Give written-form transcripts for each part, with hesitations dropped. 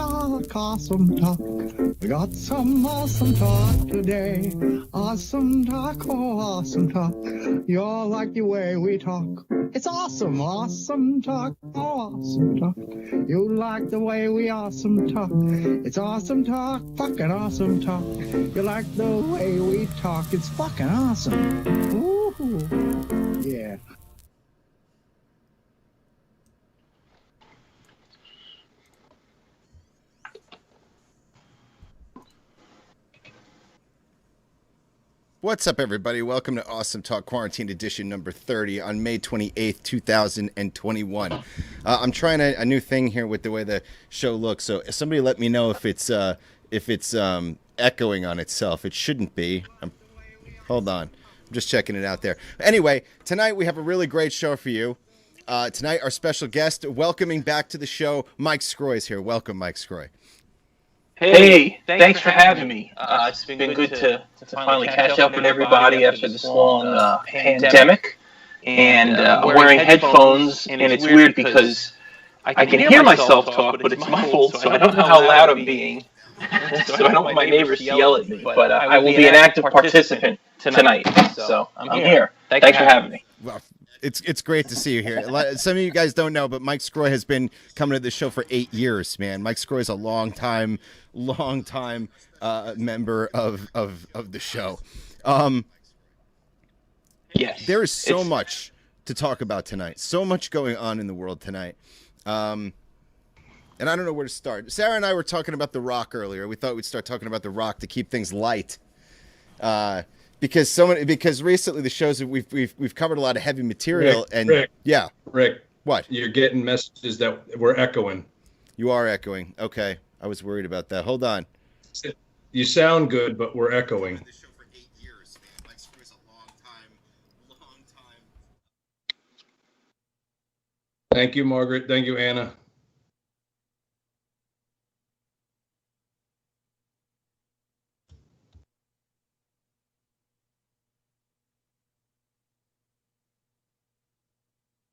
talk, awesome talk. We got some awesome talk today. Awesome talk, oh, awesome talk. You all like the way we talk. It's awesome, awesome talk, oh, awesome talk. You like the way we awesome talk. It's awesome talk, fucking awesome talk. You like the way we talk. It's fucking awesome. Ooh, yeah. What's up, everybody? Welcome to Awesome Talk Quarantine Edition number 30 on May 28th, 2021. I'm trying a new thing here with the way the show looks, so somebody let me know if it's echoing on itself. It shouldn't be. Hold on. I'm just checking it out there. Anyway, tonight we have a really great show for you. Tonight, our special guest, welcoming back to the show, Mike Sgroi is here. Welcome, Mike Sgroi. Hey, thanks for having me. It's been good to finally catch up with everybody after this long pandemic. And I'm wearing headphones, and it's weird because I can hear myself talk, but it's muffled, so I don't know how loud I'm being. So I don't want my neighbors to yell at me. But I will be an active participant tonight. So I'm here. Thanks for having me. Well, it's great to see you here. Some of you guys don't know, but Mike Sgroi has been coming to the show for 8 years, man. Mike Sgroi is a long time member of the show. Yes. There is so much to talk about tonight. So much going on in the world tonight. And I don't know where to start. Sarah and I were talking about The Rock earlier. We thought we'd start talking about The Rock to keep things light. Because recently the shows that we've covered a lot of heavy material. Rick, what? You're getting messages that we're echoing. You are echoing. Okay, I was worried about that. Hold on. You sound good, but we're echoing. Thank you, Margaret. Thank you, Anna.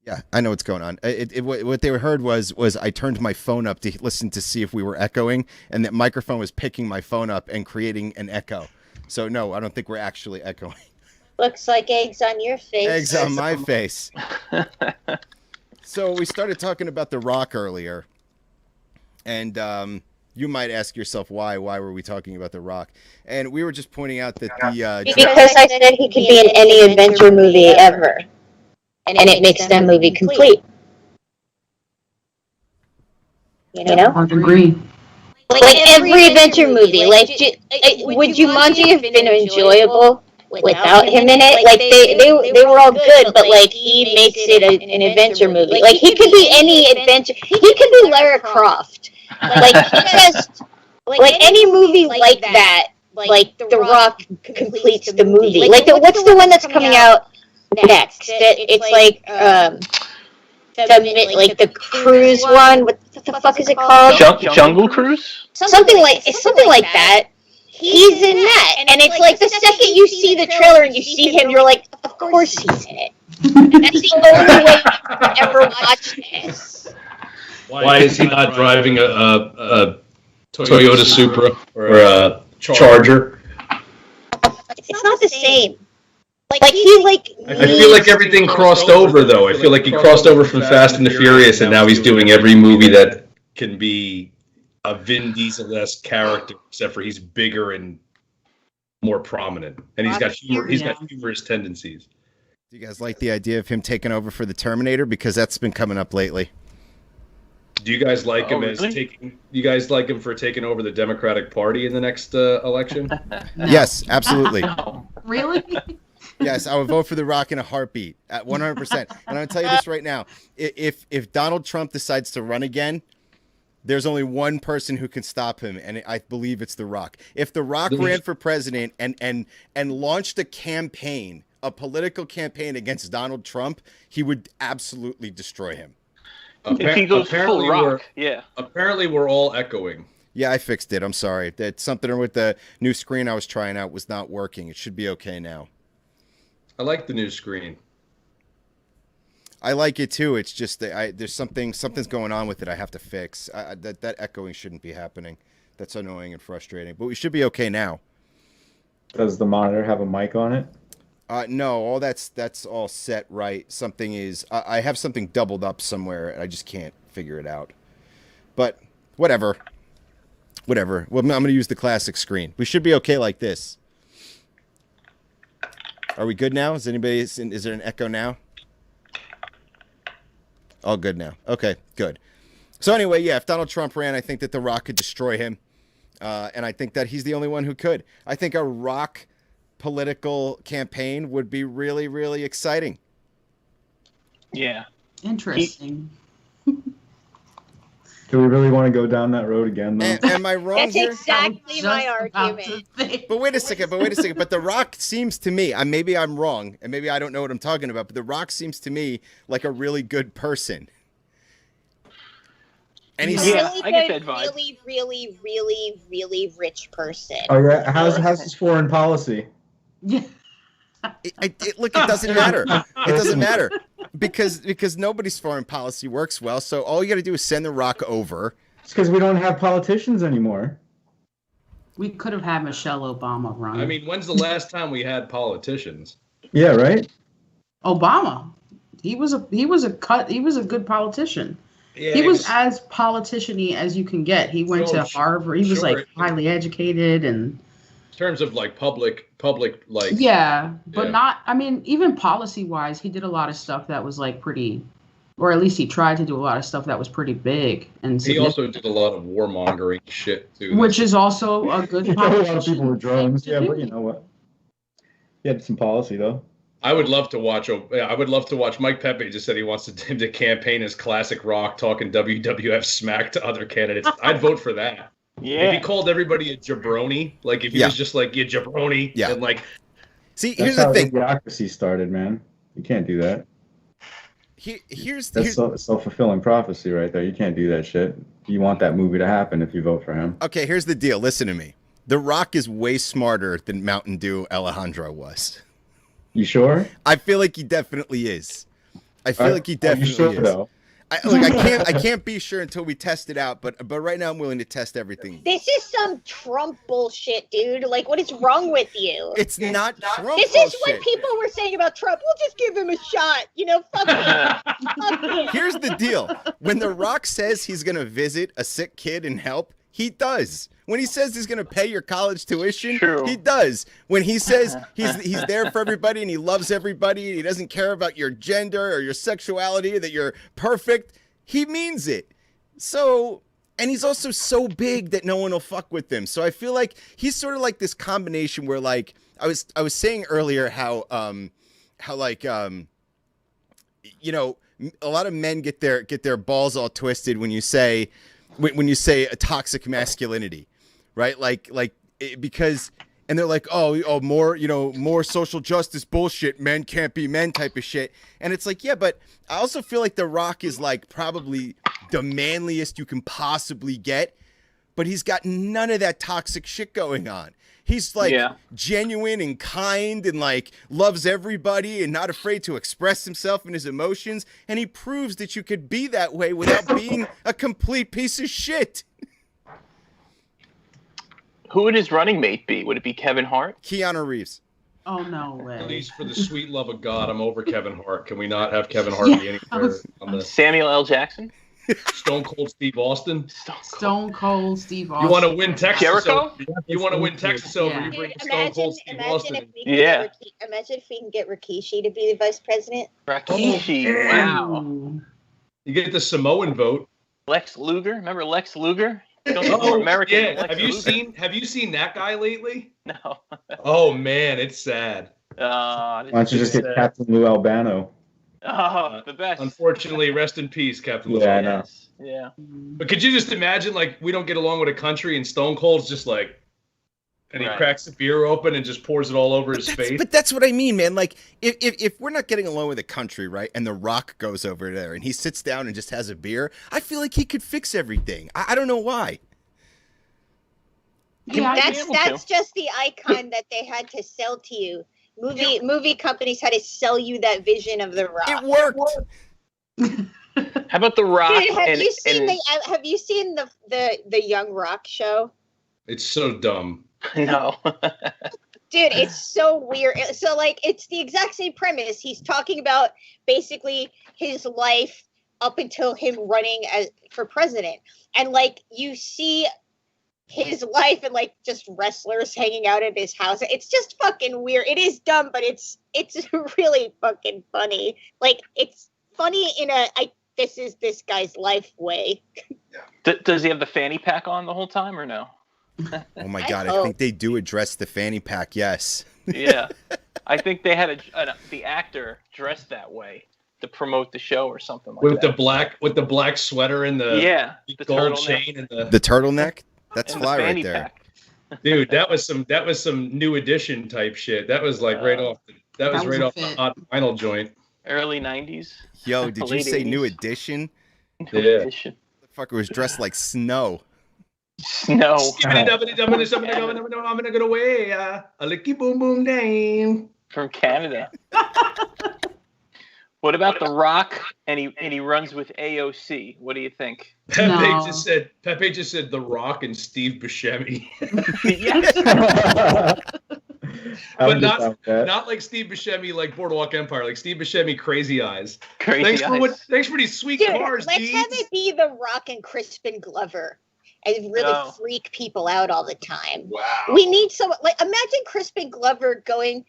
Yeah, I know what's going on. What they heard was I turned my phone up to listen to see if we were echoing, and that microphone was picking my phone up and creating an echo. So no, I don't think we're actually echoing. Looks like eggs on your face. Eggs on my face. So we started talking about The Rock earlier, and you might ask yourself why were we talking about The Rock? And we were just pointing out that because I said he could be in any adventure movie ever. And it makes that movie complete. You know? I agree. Like every adventure movie. Would Jumanji have been enjoyable without him in it? Like, they were all good, but, like, he makes it an adventure movie. Like, he could be any adventure. He could be Lara Croft. Like, just, like, any movie like that, like, The Rock completes the movie. Like, what's the one that's coming out next? It's like the cruise one. What the fuck is it called? Jungle Cruise? Something like that. He's in that, and it's like the second you see the trailer and you see him, you're like, of course he's in it. That's the only way I've ever watched this. Why is he not driving a Toyota Supra or a Charger? It's not the same. Like he like. I feel like everything crossed over, though. I feel like he crossed over from Fast and the Furious, and now he's doing every movie that can be a Vin Diesel-esque character, except for he's bigger and more prominent, and he's got humorous tendencies. Do you guys like the idea of him taking over for the Terminator? Because that's been coming up lately. Do you guys like him as taking? You guys like him for taking over the Democratic Party in the next election? No. Yes, absolutely. Really? Yes, I would vote for The Rock in a heartbeat at 100%. And I'm going to tell you this right now: if Donald Trump decides to run again, there's only one person who can stop him, and I believe it's The Rock. If The Rock ran for president and launched a campaign, a political campaign against Donald Trump, he would absolutely destroy him. If he goes full Rock, yeah. Apparently, we're all echoing. Yeah, I fixed it. I'm sorry. That something with the new screen I was trying out was not working. It should be okay now. I like the new screen. I like it too. It's just that there's something's going on with it. I have to fix. That echoing shouldn't be happening. That's annoying and frustrating. But we should be okay now. Does the monitor have a mic on it? No, all that's all set right. Something is I have something doubled up somewhere, and I just can't figure it out. But whatever. Well, I'm going to use the classic screen. We should be okay like this. Are we good now? Is there an echo now? All good now. Okay, good. So anyway, yeah, if Donald Trump ran, I think that The Rock could destroy him. And I think that he's the only one who could. I think a Rock political campaign would be really, really exciting. Yeah. Interesting. Do we really want to go down that road again, though? Am I wrong That's here? exactly my argument. But wait a second. But The Rock seems to me, maybe I'm wrong, and maybe I don't know what I'm talking about, but The Rock seems to me like a really good person. And he's I get that vibe. Really, really, really, really rich person. Oh yeah, how's his foreign policy? Yeah. Look, it doesn't matter. It doesn't matter because nobody's foreign policy works well. So all you got to do is send The Rock over. It's because we don't have politicians anymore. We could have had Michelle Obama run. I mean, when's the last time we had politicians? Yeah, right. Obama. He was a good politician. Yeah, he was as politician-y as you can get. He went to Harvard. He was like highly educated and in terms of like public like yeah, but not. I mean, even policy-wise, he did a lot of stuff that was like pretty, or at least he tried to do a lot of stuff that was pretty big and. He also did a lot of warmongering shit too, which is also a good. A lot of people were drones, yeah, but you know what? He had some policy though. I would love to watch. I would love to watch. Mike Pepe just said he wants him to campaign as classic Rock, talking WWF smack to other candidates. I'd vote for that. Yeah. If he called everybody a jabroni, like if he was just like, you jabroni, and like. See, That's here's the thing. Idiocracy started, man. You can't do that. Here's self-fulfilling prophecy right there. You can't do that shit. You want that movie to happen if you vote for him. Okay, here's the deal. Listen to me. The Rock is way smarter than Mountain Dew Alejandro was. You sure? I feel like he definitely is. I feel like he definitely sure, is. though? I can't be sure until we test it out, but right now I'm willing to test everything. This is some Trump bullshit, dude. Like, what is wrong with you? It's not Trump This bullshit. is what people were saying about Trump. We'll just give him a shot. You know, fuck him. Here's the deal. When The Rock says he's going to visit a sick kid and help, he does. When he says he's going to pay your college tuition, he does. When he says he's there for everybody and he loves everybody and he doesn't care about your gender or your sexuality, that you're perfect, he means it. So, and he's also so big that no one will fuck with him. So I feel like he's sort of like this combination where, like, I was saying earlier how like you know, a lot of men get their balls all twisted when you say a toxic masculinity. Right, because, and they're like, oh, more social justice bullshit. Men can't be men, type of shit. And it's like, yeah, but I also feel like The Rock is like probably the manliest you can possibly get, but he's got none of that toxic shit going on. He's like genuine and kind and like loves everybody and not afraid to express himself and his emotions. And he proves that you could be that way without being a complete piece of shit. Who would his running mate be? Would it be Kevin Hart? Keanu Reeves. Oh, no way. Please, for the sweet love of God, I'm over Kevin Hart. Can we not have Kevin Hart be anywhere on the Samuel L. Jackson? Stone Cold Steve Austin? Stone Cold Steve Austin. You want to win Texas? Jericho? You want to win Texas over? Yeah. You bring Dude, Stone Cold Steve Austin. Imagine if we can get Rikishi to be the vice president. Rikishi, wow. You get the Samoan vote. Lex Luger? Remember Lex Luger? American. Yeah. Lex Luger. Have you seen that guy lately? No. Oh man, it's sad. Why don't you just get Captain Lou Albano? Oh, the best. Unfortunately, rest in peace, Captain Lou. Yeah, I know. Yeah. But could you just imagine, like, we don't get along with a country and Stone Cold's just like, and he cracks the beer open and just pours it all over his face? But that's what I mean, man. Like, if we're not getting along with a country, right, and The Rock goes over there and he sits down and just has a beer, I feel like he could fix everything. I don't know why. Yeah, that's just the icon that they had to sell to you. Movie companies had to sell you that vision of The Rock. It worked. How about The Rock? Dude, have you seen the Young Rock show? It's so dumb. No. Dude, it's so weird. So, like, it's the exact same premise. He's talking about basically his life up until him running for president. And, like, you see his life and, like, just wrestlers hanging out at his house. It's just fucking weird. It is dumb, but it's really fucking funny. Like, it's funny in this is this guy's life way. Does he have the fanny pack on the whole time or no? Oh my God, I think they do address the fanny pack, yes. Yeah. I think they had the actor dressed that way to promote the show or something like that. With the black sweater and the gold chain and the turtleneck. That's fly right there. Pack. Dude, that was some new edition type shit. That was like right off the hot vinyl joint. Early 90s. Yo, did you say 80s? New edition? New edition. The fucker was dressed like Snow. Snow. I'm gonna go away. A licky boom boom dame. From Canada. What about The Rock? And he runs with AOC. What do you think? Pepe just said The Rock and Steve Buscemi. Yes. But not like Steve Buscemi, like Boardwalk Empire, like Steve Buscemi, Crazy Eyes. Thanks for these sweet cars, let's have it be The Rock and Crispin Glover. And really freak people out all the time. Wow. We need someone like imagine Crispin Glover going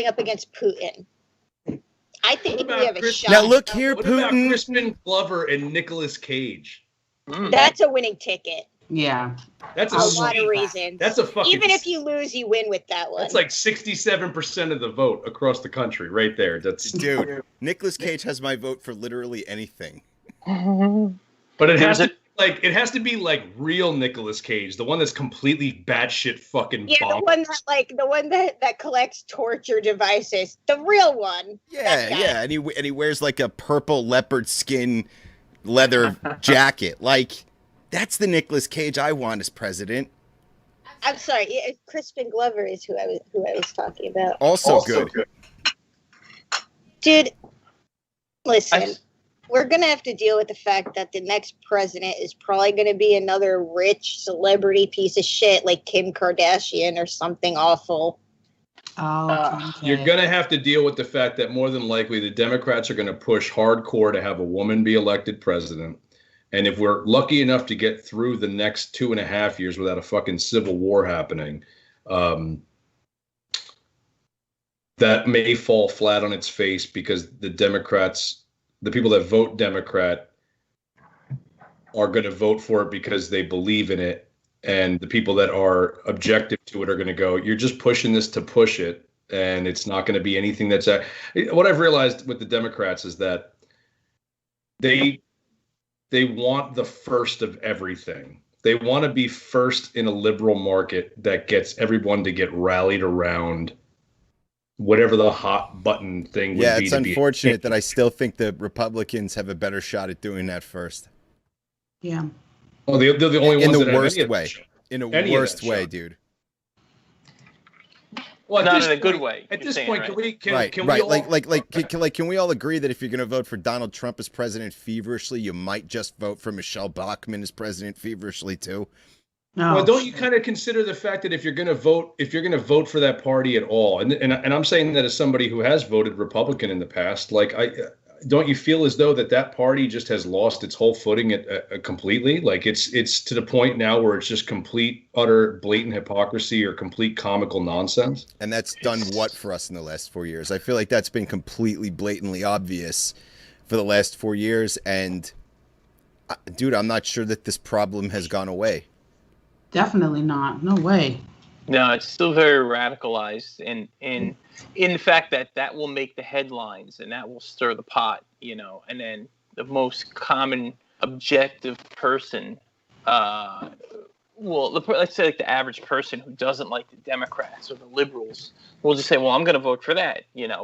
up against Putin. I think we have a shot. Now look here, what Putin. About Crispin Glover and Nicolas Cage? That's a winning ticket. Yeah. That's a lot of reasons. That's a fucking. Even if you lose, you win with that one. That's like 67% of the vote across the country, right there. That's dude. Nicolas Cage has my vote for literally anything. But it has to. Like it has to be like real Nicolas Cage, the one that's completely batshit fucking. Yeah, bonkers. the one that collects torture devices, the real one. Yeah, and he wears like a purple leopard skin leather jacket. Like that's the Nicolas Cage I want as president. I'm sorry, Crispin Glover is who I was talking about. Also good. Dude, listen. We're going to have to deal with the fact that the next president is probably going to be another rich celebrity piece of shit like Kim Kardashian or something awful. You're going to have to deal with the fact that more than likely the Democrats are going to push hardcore to have a woman be elected president. And if we're lucky enough to get through the next 2.5 years without a fucking civil war happening, that may fall flat on its face because the Democrats... The people that vote Democrat are going to vote for it because they believe in it. And the people that are objective to it are going to go, you're just pushing this to push it. And it's not going to be anything that's... What I've realized with the Democrats is that they want the first of everything. They want to be first in a liberal market that gets everyone to get rallied around whatever the hot button thing would be. Yeah, it's unfortunate that I still think the Republicans have a better shot at doing that first. Yeah. Well, they're the only ones in the worst way. In a worst way, dude. Well, not in a good way. At this point, right? can we all... Can we all agree that if you're going to vote for Donald Trump as president feverishly, you might just vote for Michelle Bachmann as president feverishly too? No. Well, don't you kind of consider the fact that if you're going to vote for that party at all, and I'm saying that as somebody who has voted Republican in the past, like don't you feel as though that party just has lost its whole footing completely? Like it's to the point now where it's just complete, utter, blatant hypocrisy or complete comical nonsense. And that's done what for us in the last 4 years? I feel like that's been completely, blatantly obvious for the last 4 years. And dude, I'm not sure that this problem has gone away. Definitely not. No way. No, it's still very radicalized, and in the fact that will make the headlines and that will stir the pot, and then the most common objective person, let's say like the average person who doesn't like the Democrats or the liberals will just say, well, I'm going to vote for that,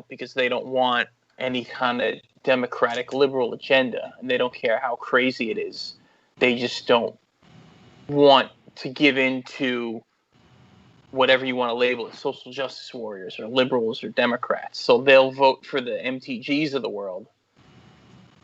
because they don't want any kind of democratic liberal agenda, and they don't care how crazy it is. They just don't want to give in to whatever you want to label it, social justice warriors or liberals or Democrats. So they'll vote for the MTGs of the world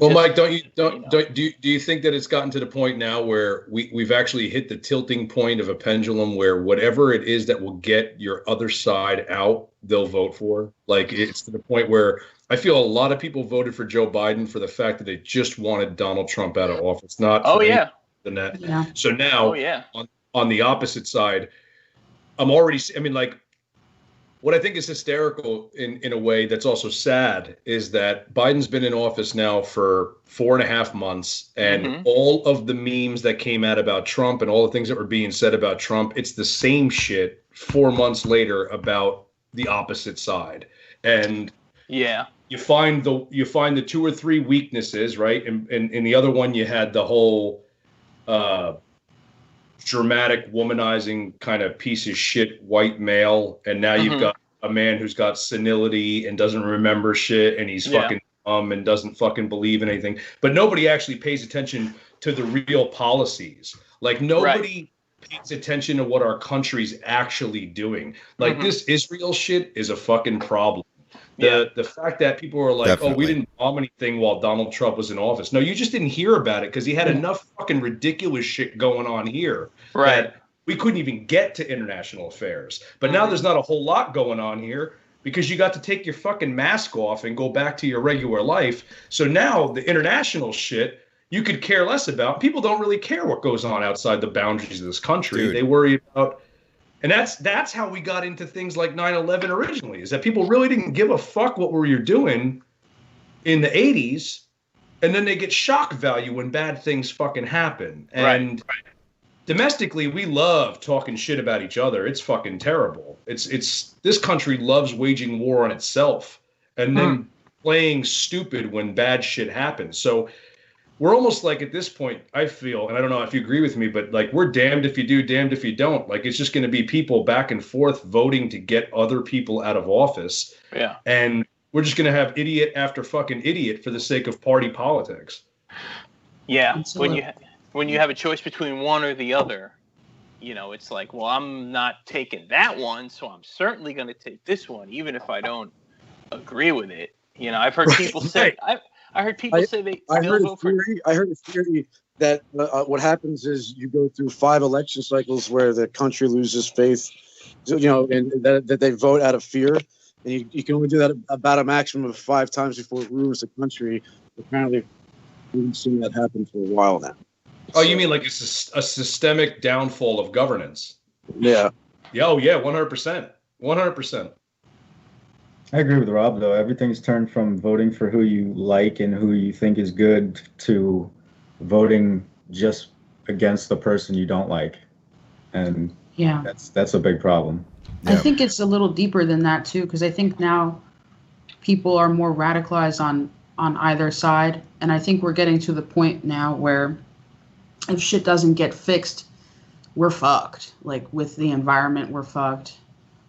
Well, Mike, do you think that it's gotten to the point now where we've actually hit the tilting point of a pendulum where whatever it is that will get your other side out, they'll vote for? Like, it's to the point where I feel a lot of people voted for Joe Biden for the fact that they just wanted Donald Trump out of office, not for anything than that. Yeah. So now, on the opposite side, what I think is hysterical in a way that's also sad is that Biden's been in office now for 4.5 months, and all of the memes that came out about Trump and all the things that were being said about Trump, it's the same shit 4 months later about the opposite side. And you find the 2 or 3 weaknesses, right? And in the other one, you had the whole dramatic womanizing kind of piece of shit white male, and now you've got a man who's got senility and doesn't remember shit, and he's fucking dumb and doesn't fucking believe in anything. But nobody actually pays attention to the real policies. Like, nobody pays attention to what our country's actually doing. Like, this Israel shit is a fucking problem. The fact that people are like, Definitely. oh, we didn't bomb anything while Donald Trump was in office. No, you just didn't hear about it because he had enough fucking ridiculous shit going on here that we couldn't even get to international affairs. But now there's not a whole lot going on here because you got to take your fucking mask off and go back to your regular life. So now the international shit you could care less about. People don't really care what goes on outside the boundaries of this country. Dude. They worry about... And that's how we got into things like 9/11 originally, is that people really didn't give a fuck what we were doing in the 80s, and then they get shock value when bad things fucking happen. And domestically, we love talking shit about each other. It's fucking terrible. It's this country loves waging war on itself and then playing stupid when bad shit happens. So we're almost like, at this point, I feel, and I don't know if you agree with me, but like, we're damned if you do, damned if you don't. Like, it's just going to be people back and forth voting to get other people out of office. Yeah. And we're just going to have idiot after fucking idiot for the sake of party politics. Yeah. When you have a choice between one or the other, you know, it's like, well, I'm not taking that one, so I'm certainly going to take this one, even if I don't agree with it. You know, I've heard people say... I heard people say they vote for... I heard a theory that what happens is you go through 5 election cycles where the country loses faith, you know, and that they vote out of fear. And you can only do that about a maximum of 5 times before it ruins the country. Apparently, we've been seeing that happen for a while now. Oh, you mean like it's a systemic downfall of governance? Yeah. Yeah, 100%. 100%. I agree with Rob, though. Everything's turned from voting for who you like and who you think is good to voting just against the person you don't like. And that's a big problem. I think it's a little deeper than that, too, because I think now people are more radicalized on either side. And I think we're getting to the point now where if shit doesn't get fixed, we're fucked. Like, with the environment, we're fucked.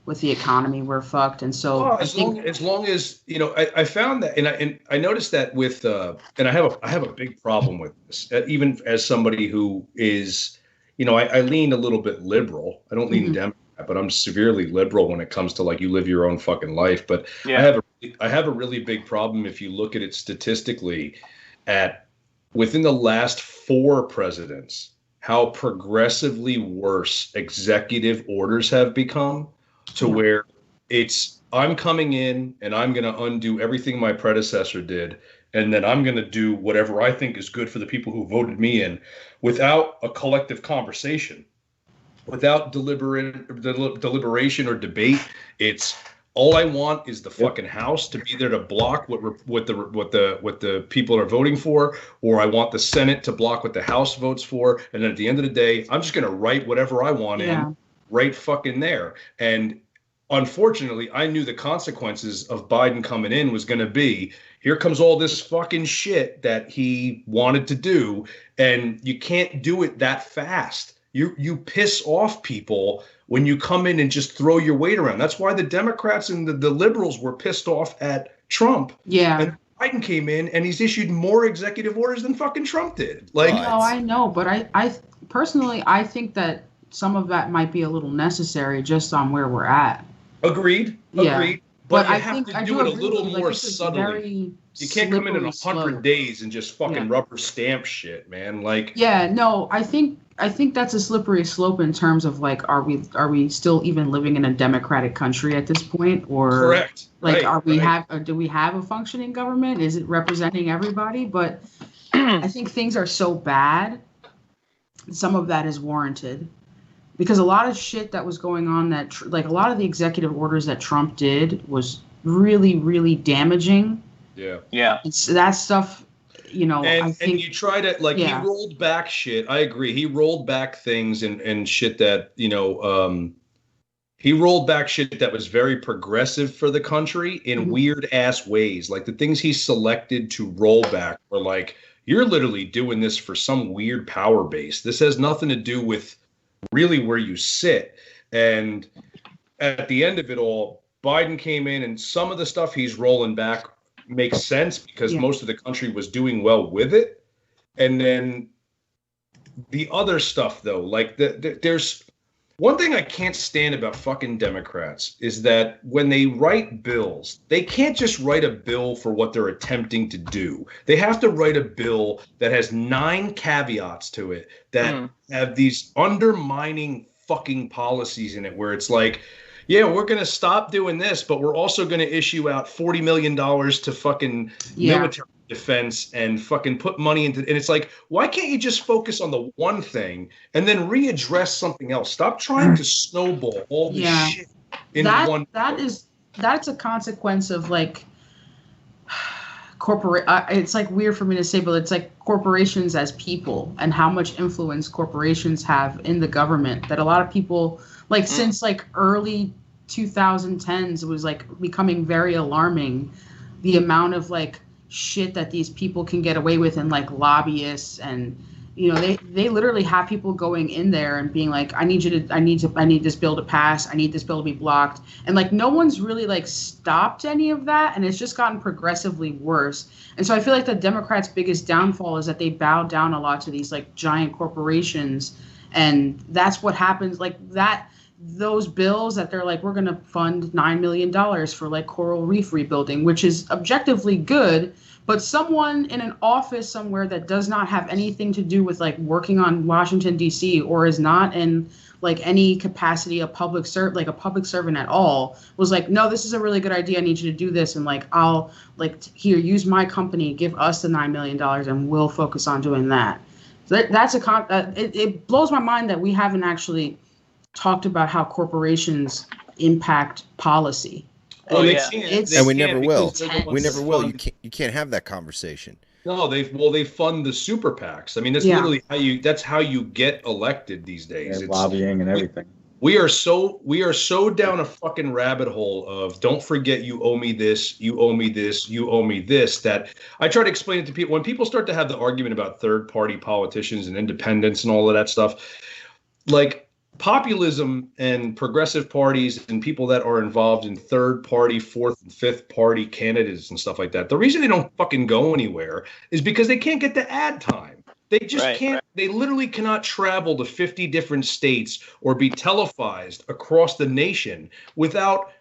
With the economy, we're fucked. And so as long as you know, I found that, and I noticed that with and I have a big problem with this, even as somebody who is, you know, I lean a little bit liberal. I don't lean Democrat, but I'm severely liberal when it comes to, like, you live your own fucking life. But I have a really big problem if you look at it statistically at within the last 4 presidents, how progressively worse executive orders have become. To where it's, I'm coming in and I'm going to undo everything my predecessor did, and then I'm going to do whatever I think is good for the people who voted me in, without a collective conversation, without deliberation or debate. It's all I want is the fucking House to be there to block what the people are voting for, or I want the Senate to block what the House votes for, and then at the end of the day, I'm just going to write whatever I want in. Right fucking there. And unfortunately, I knew the consequences of Biden coming in was going to be, here comes all this fucking shit that he wanted to do, and you can't do it that fast. You piss off people when you come in and just throw your weight around. That's why the Democrats and the liberals were pissed off at Trump. Yeah. And Biden came in and he's issued more executive orders than fucking Trump did. Like, no, I know, but I personally, I think that some of that might be a little necessary just on where we're at. Agreed. Yeah. But I you have think to I do it a little more subtly. You can't come in 100 slope. days and just fucking rubber stamp shit, man. Like, yeah, no, I think that's a slippery slope in terms of like, are we still even living in a democratic country at this point, or correct? like, Right, do we have a functioning government? Is it representing everybody? But I think things are so bad, some of that is warranted. Because a lot of shit that was going on like a lot of the executive orders that Trump did was really, really damaging. Yeah. So that stuff, and you try to, like, he rolled back shit. I agree. He rolled back things and shit that, he rolled back shit that was very progressive for the country in weird ass ways. Like the things he selected to roll back were like, you're literally doing this for some weird power base. This has nothing to do with really where you sit. And at the end of it all, Biden came in, and some of the stuff he's rolling back makes sense because most of the country was doing well with it. And then the other stuff, though, like there's one thing I can't stand about fucking Democrats is that when they write bills, they can't just write a bill for what they're attempting to do. They have to write a bill that has 9 caveats to it that have these undermining fucking policies in it where it's like, yeah, we're going to stop doing this, but we're also going to issue out $40 million to fucking military defense and fucking put money into, and it's like, why can't you just focus on the one thing and then readdress something else? Stop trying to snowball all this shit in one. That's a consequence of like it's like weird for me to say, but it's like corporations as people and how much influence corporations have in the government that a lot of people like since like early 2010s, it was like becoming very alarming the amount of like shit that these people can get away with, and like lobbyists, and they literally have people going in there and being like, I need this bill to pass, I need this bill to be blocked, and like no one's really like stopped any of that, and it's just gotten progressively worse. And so I feel like the Democrats' biggest downfall is that they bow down a lot to these like giant corporations, and that's what happens. Like those bills that they're like, we're going to fund $9 million for like coral reef rebuilding, which is objectively good, but someone in an office somewhere that does not have anything to do with like working on Washington, D.C., or is not in like any capacity a public servant at all, was like, no, this is a really good idea, I need you to do this, and like, I'll like here, use my company, give us the $9 million, and we'll focus on doing that. So it blows my mind that we haven't actually talked about how corporations impact policy. And we never will. We never will. You can't have that conversation. No, they fund the super PACs. I mean, that's literally how you get elected these days. It's lobbying and everything. We are so down a fucking rabbit hole of, don't forget you owe me this, you owe me this, you owe me this, that I try to explain it to people. When people start to have the argument about third-party politicians and independence and all of that stuff, like, populism and progressive parties and people that are involved in third party, fourth and fifth party candidates and stuff like that, the reason they don't fucking go anywhere is because they can't get the ad time. They just can't. They literally cannot travel to 50 different states or be televised across the nation without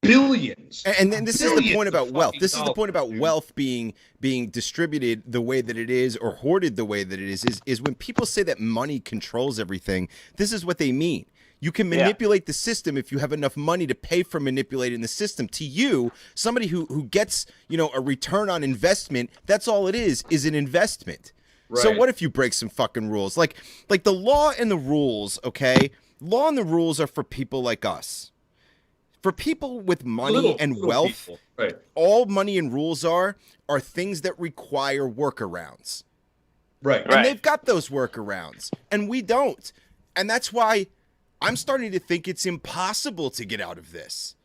billions. And then this is the point about wealth. This is the point about wealth being distributed the way that it is, or hoarded the way that it is when people say that money controls everything, this is what they mean. You can manipulate the system if you have enough money to pay for manipulating the system. To you, somebody who gets, a return on investment, that's all it is an investment. Right. So what if you break some fucking rules? Like the law and the rules, okay? Law and the rules are for people like us. For people with money and wealth, people, right, all money and rules are things that require workarounds. Right. And they've got those workarounds, and we don't. And that's why I'm starting to think it's impossible to get out of this.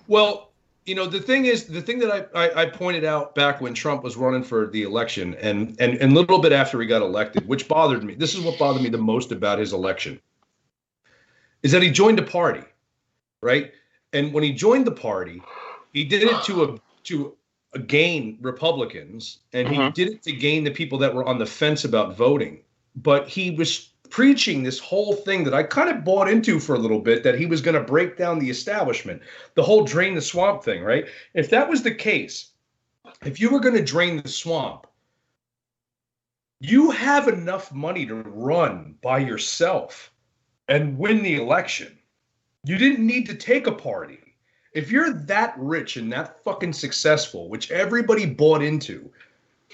Well, the thing that I pointed out back when Trump was running for the election and a little bit after he got elected, which bothered me. This is what bothered me the most about his election, is that he joined a party, right? And when he joined the party, he did it to gain Republicans, and he did it to gain the people that were on the fence about voting. But he was preaching this whole thing that I kind of bought into for a little bit, that he was going to break down the establishment, the whole drain the swamp thing, right? If that was the case, if you were going to drain the swamp, you have enough money to run by yourself and win the election. You didn't need to take a party. If you're that rich and that fucking successful, which everybody bought into,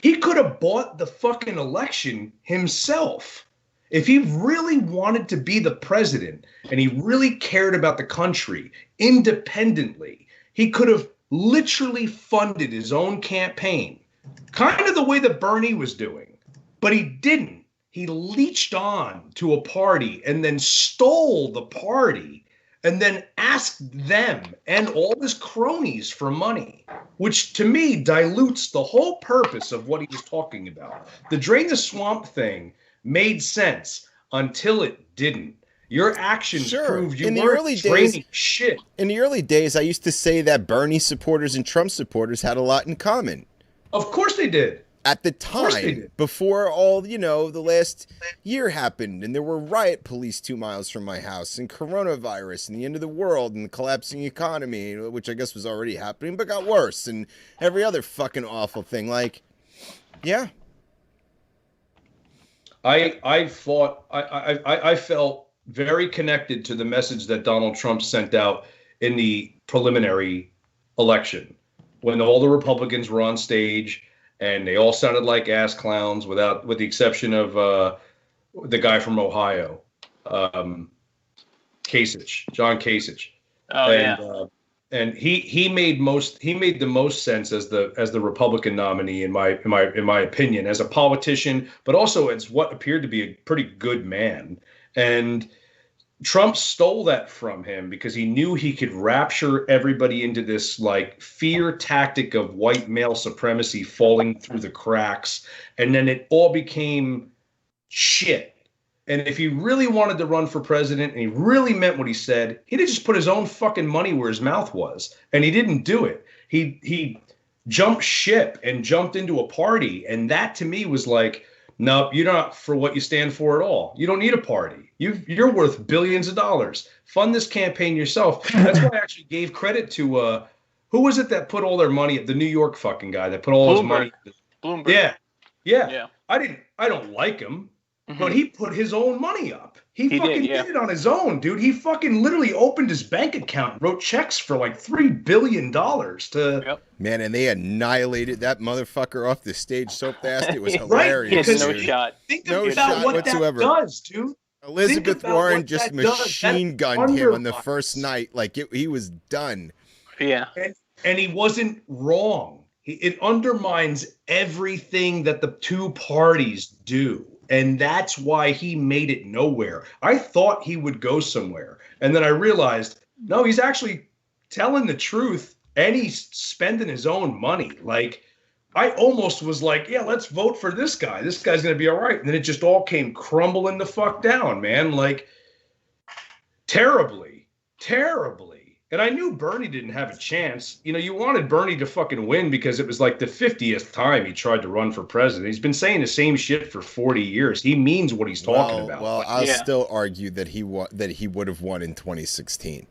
he could have bought the fucking election himself. If he really wanted to be the president and he really cared about the country independently, he could have literally funded his own campaign, kind of the way that Bernie was doing. But he didn't. He leached on to a party and then stole the party and then asked them and all his cronies for money, which to me dilutes the whole purpose of what he was talking about. The drain the swamp thing made sense until it didn't. Your actions proved you weren't draining shit. In the early days, I used to say that Bernie supporters and Trump supporters had a lot in common. Of course they did. At the time, before all, the last year happened, and there were riot police 2 miles from my house, and coronavirus, and the end of the world, and the collapsing economy, which I guess was already happening, but got worse, and every other fucking awful thing. Like, yeah. I felt very connected to the message that Donald Trump sent out in the preliminary election when all the Republicans were on stage and they all sounded like ass clowns with the exception of the guy from Ohio, John Kasich. Oh, and he made the most sense as the Republican nominee in my opinion, as a politician, but also as what appeared to be a pretty good man. And Trump stole that from him because he knew he could rapture everybody into this like fear tactic of white male supremacy falling through the cracks. And then it all became shit. And if he really wanted to run for president and he really meant what he said, he'd have just put his own fucking money where his mouth was. And he didn't do it. He jumped ship and jumped into a party. And that to me was like, no, you're not for what you stand for at all. You don't need a party. You're worth billions of dollars. Fund this campaign yourself. That's why I actually gave credit to who was it that put all their money at the New York fucking guy that put all his money. Bloomberg. Yeah. I don't like him, but he put his own money up. He fucking did it on his own, dude. He fucking literally opened his bank account, wrote checks for like $3 billion to. Yep. Man, and they annihilated that motherfucker off the stage so fast it was hilarious. Right, no shot. Think no about shot what whatsoever. that does, dude. Elizabeth Warren just machine gunned him on the first night. Like he was done. Yeah. And he wasn't wrong. It undermines everything that the two parties do. And that's why he made it nowhere. I thought he would go somewhere. And then I realized, no, he's actually telling the truth and he's spending his own money. Like, I almost was like, yeah, let's vote for this guy. This guy's going to be all right. And then it just all came crumbling the fuck down, man. Like, terribly. And I knew Bernie didn't have a chance. You wanted Bernie to fucking win because it was like the 50th time he tried to run for president. He's been saying the same shit for 40 years. He means what he's talking about. Well, I'll still argue that he would have won in 2016.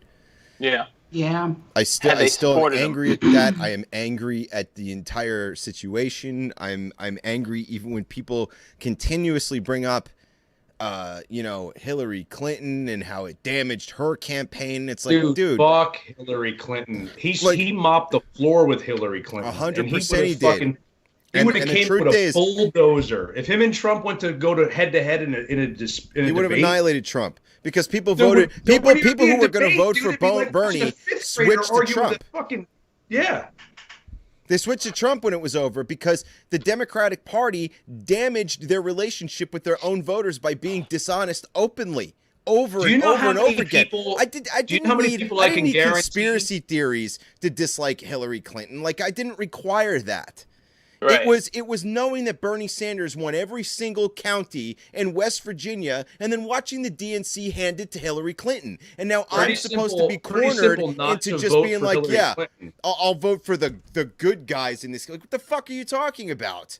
Yeah. Yeah. I still am angry at that. I am angry at the entire situation. I'm angry even when people continuously bring up Hillary Clinton and how it damaged her campaign. It's like, dude, fuck Hillary Clinton. He mopped the floor with Hillary Clinton. 100% he did. He would have came with a bulldozer. If him and Trump went to go to head in a debate, he would have annihilated Trump because people voted. People who were going to vote for Bernie switched to Trump. They switched to Trump when it was over because the Democratic Party damaged their relationship with their own voters by being dishonest openly over and over again. I didn't need conspiracy theories to dislike Hillary Clinton. Like, I didn't require that. Right. It was knowing that Bernie Sanders won every single county in West Virginia and then watching the DNC hand it to Hillary Clinton. And now I'm supposed to be cornered into just being like, I'll vote for the good guys in this. Like, what the fuck are you talking about?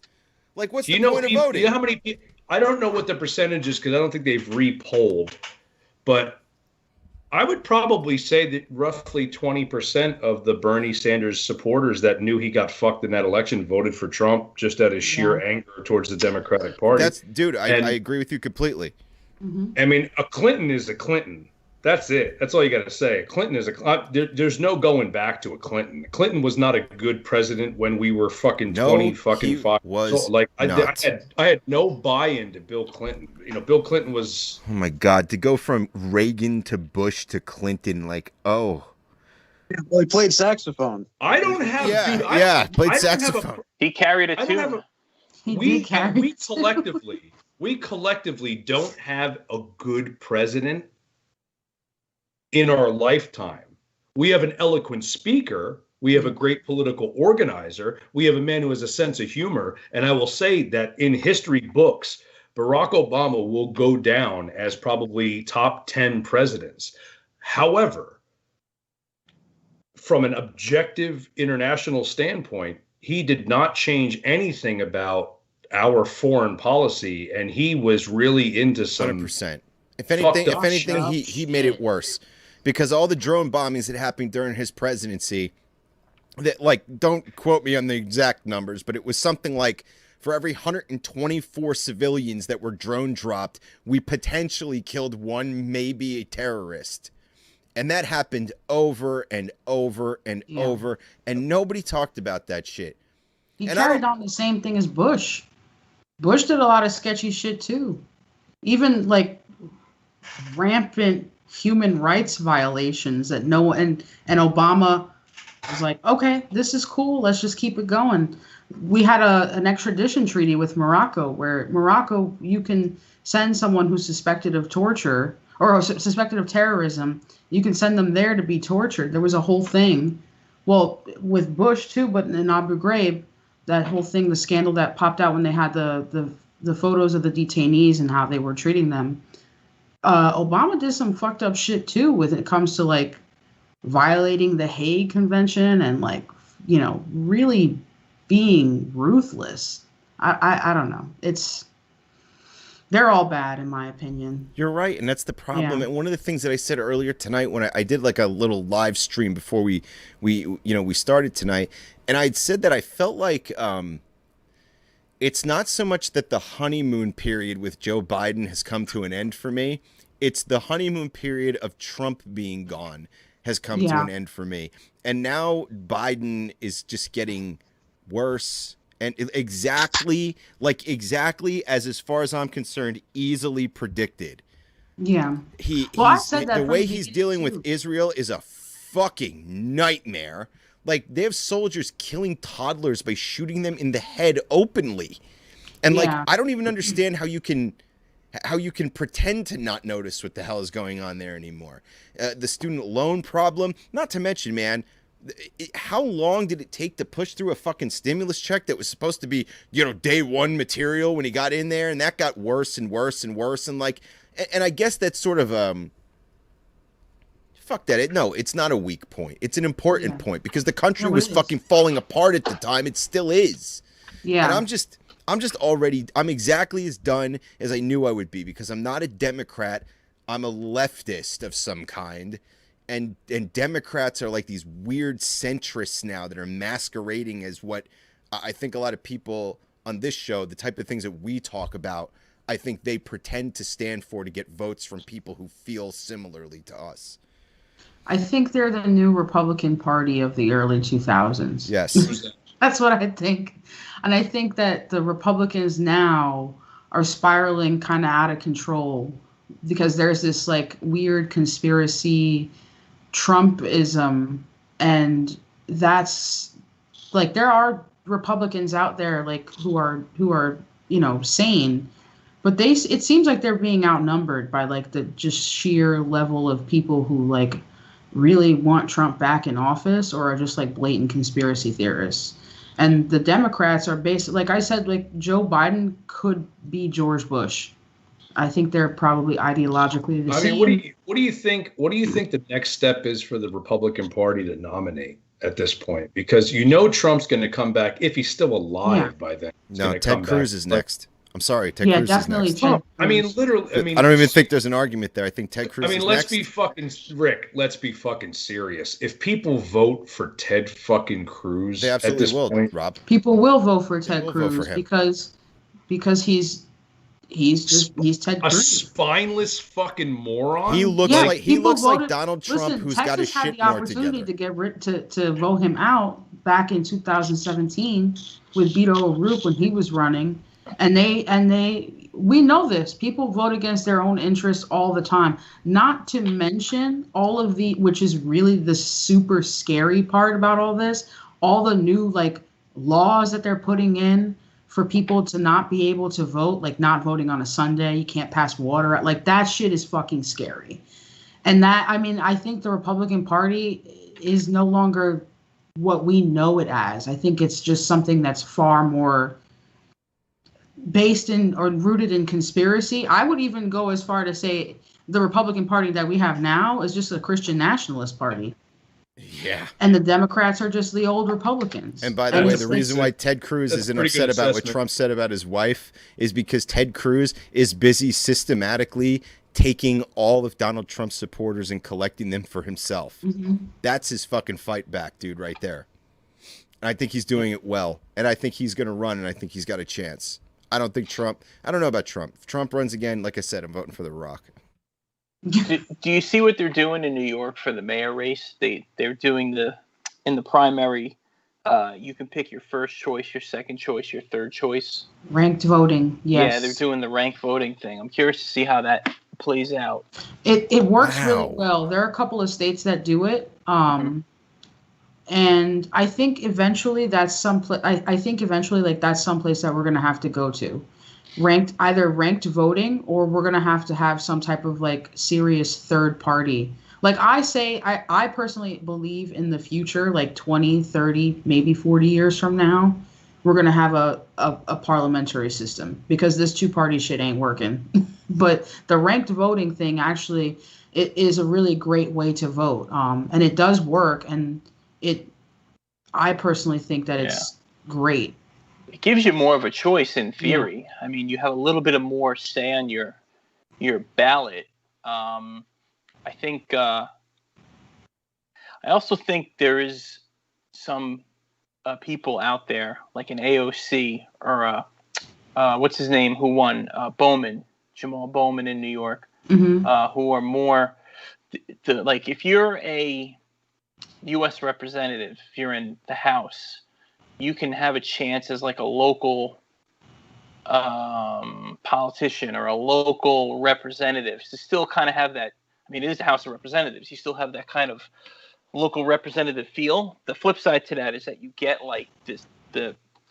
Like, what's the point of voting? You know how many people, I don't know what the percentage is because I don't think they've re-polled, but I would probably say that roughly 20% of the Bernie Sanders supporters that knew he got fucked in that election voted for Trump just out of sheer anger towards the Democratic Party. I agree with you completely. Mm-hmm. I mean, a Clinton is a Clinton. That's it. That's all you got to say. Clinton is there's no going back to a Clinton. Clinton was not a good president when we were fucking 25. Was like not. I had no buy-in to Bill Clinton. You know, Bill Clinton was. Oh my God, to go from Reagan to Bush to Clinton, like, oh. Well, he played saxophone. I don't have. Played saxophone. He carried a tune. We collectively don't have a good president in our lifetime. We have an eloquent speaker. We have a great political organizer. We have a man who has a sense of humor. And I will say that in history books, Barack Obama will go down as probably top 10 presidents. However, from an objective international standpoint, he did not change anything about our foreign policy. And he was really into some 100%. If anything, he made it worse. Because all the drone bombings that happened during his presidency, that, like, don't quote me on the exact numbers, but it was something like for every 124 civilians that were drone dropped, we potentially killed one, maybe a terrorist. And that happened over and over and over, and nobody talked about that shit. He carried on the same thing as Bush. Bush did a lot of sketchy shit too. Even like rampant human rights violations that and Obama was like, okay, this is cool, let's just keep it going. We had an extradition treaty with Morocco where Morocco, you can send someone who's suspected of torture or suspected of terrorism, you can send them there to be tortured. There was a whole thing, well, with Bush too, but in Abu Ghraib, that whole thing, the scandal that popped out when they had the photos of the detainees and how they were treating them. Obama did some fucked up shit too when it comes to like violating the Hague Convention and like, you know, really being ruthless. I don't know. They're all bad in my opinion. You're right, and that's the problem. And one of the things that I said earlier tonight when I did like a little live stream before we started tonight, and I'd said that I felt like it's not so much that the honeymoon period with Joe Biden has come to an end for me. It's the honeymoon period of Trump being gone has come to an end for me. And now Biden is just getting worse. And exactly as far as I'm concerned, easily predicted. Yeah. I said that the way he's dealing with Israel is a fucking nightmare. Like, they have soldiers killing toddlers by shooting them in the head openly. And like, I don't even understand how you can pretend to not notice what the hell is going on there anymore. The student loan problem, not to mention, man, how long did it take to push through a fucking stimulus check that was supposed to be, day one material when he got in there, and that got worse and worse and worse. And like, and I guess that's sort of, fuck that. No, it's not a weak point. It's an important point because the country was fucking falling apart at the time. It still is. Yeah. And I'm exactly as done as I knew I would be because I'm not a Democrat. I'm a leftist of some kind. And Democrats are like these weird centrists now that are masquerading as what I think a lot of people on this show, the type of things that we talk about, I think they pretend to stand for to get votes from people who feel similarly to us. I think they're the new Republican Party of the early 2000s. Yes. That's what I think. And I think that the Republicans now are spiraling kind of out of control because there's this like weird conspiracy Trumpism, and that's like there are Republicans out there like who are sane, but it seems like they're being outnumbered by like the just sheer level of people who like really want Trump back in office or are just like blatant conspiracy theorists. And the Democrats are basically, like I said, like Joe Biden could be George Bush. I think they're probably ideologically the same. I mean, what do you think? What do you think the next step is for the Republican Party to nominate at this point? Because Trump's going to come back if he's still alive by then. No, Ted Cruz is next. I'm sorry, Ted Yeah, Cruz definitely is next. Ted I mean, Cruz. literally. I mean, I don't even think there's an argument there. I think Ted Cruz. I mean, is let's next. be fucking Rick. Let's be fucking serious. If people vote for Ted fucking Cruz, They at absolutely this will, point, Rob. People will vote for They Ted will vote for Cruz him. because he's Ted a Cruz. spineless fucking moron. He looks Yeah, like people like voted- Donald Trump, Listen, who's Texas got his had shit the more opportunity together. to get to vote him out back in 2017 with Beto O'Rourke when he was running, and we know this. People vote against their own interests all the time. Not to mention all of which is really the super scary part about all this, all the new like laws that they're putting in for people to not be able to vote, like not voting on a Sunday, you can't pass water, like that shit is fucking scary. And that, I mean, I think the Republican Party is no longer what we know it as. I think it's just something that's far more based in or rooted in conspiracy. I would even go as far to say the Republican Party that we have now is just a Christian nationalist party. Yeah. And the Democrats are just the old Republicans. And by the way, the reason why Ted Cruz isn't upset about what Trump said about his wife is because Ted Cruz is busy systematically taking all of Donald Trump's supporters and collecting them for himself. Mm-hmm. That's his fucking fight back, dude, right there. And I think he's doing it well. And I think he's going to run, and I think he's got a chance. I don't know about Trump. If Trump runs again, like I said, I'm voting for The Rock. Do you see what they're doing in New York for the mayor race? They're doing in the primary. You can pick your first choice, your second choice, your third choice. Ranked voting, yes. Yeah, they're doing the ranked voting thing. I'm curious to see how that plays out. It works really well. There are a couple of states that do it, and I think eventually that's someplace. I think eventually like that's someplace that we're gonna have to go to. Either ranked voting, or we're gonna have to have some type of like serious third party. Like I personally believe in the future, like 20, 30, maybe 40 years from now, we're gonna have a parliamentary system because this two-party shit ain't working. But the ranked voting thing actually it is a really great way to vote, and it does work. And I personally think that it's great. It gives you more of a choice in theory. Yeah. I mean, you have a little bit of more say on your ballot. I think. I also think there is some people out there, like an AOC or what's his name, who won, Jamal Bowman in New York, who are more like if you're a U.S. representative, if you're in the House, you can have a chance as like a local politician or a local representative to still kind of have that. I mean, it is the House of Representatives. You still have that kind of local representative feel. The flip side to that is that you get like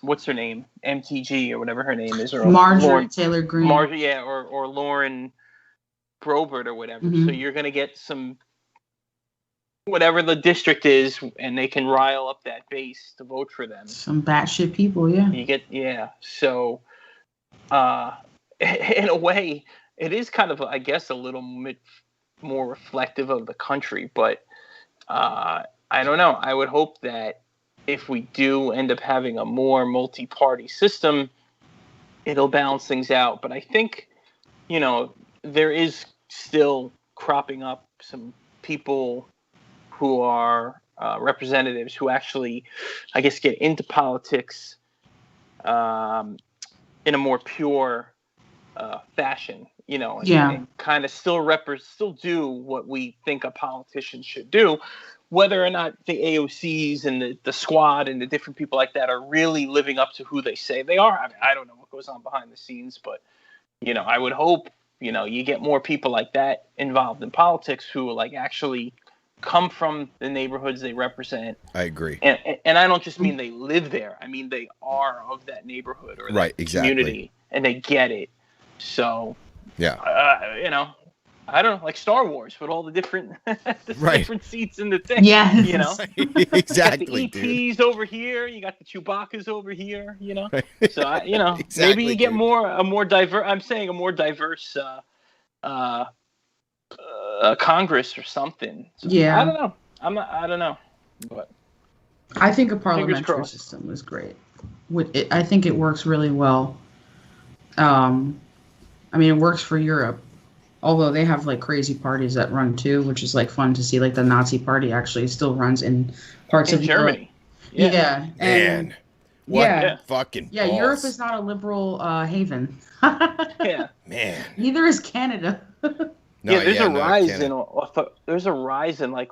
what's her name? MTG or whatever her name is. Or Marjorie Taylor Greene. Or Lauren Grobert or whatever. Mm-hmm. So you're going to get some, whatever the district is, and they can rile up that base to vote for them. Some batshit people, yeah. You get, So, in a way, it is kind of, I guess, a little bit more reflective of the country. But I don't know. I would hope that if we do end up having a more multi-party system, it'll balance things out. But I think, there is still cropping up some people who are representatives who actually, I guess, get into politics in a more pure fashion, and kind of still do what we think a politician should do, whether or not the AOCs and the squad and the different people like that are really living up to who they say they are. I mean, I don't know what goes on behind the scenes, but, I would hope, you get more people like that involved in politics who like actually come from the neighborhoods they represent. I agree. And I don't just mean they live there. I mean, they are of that neighborhood or that community, and they get it. So, I don't know, like Star Wars with all the different, different seats in the thing. Yeah. Exactly. You got the ETs over here. You got the Chewbacca's over here. So Exactly, maybe you get a more diverse. I'm saying a more diverse Congress or something. So, yeah. I don't know. I don't know. But I think a parliamentary system is great. I think it works really well. I mean, it works for Europe, although they have like crazy parties that run too, which is like fun to see. Like the Nazi party actually still runs in parts In of Europe. Germany. Yeah. And Man, what yeah, fucking yeah, balls. Europe is not a liberal haven. Yeah. Man. Neither is Canada. No, there's a rise Canada. in there's a rise in like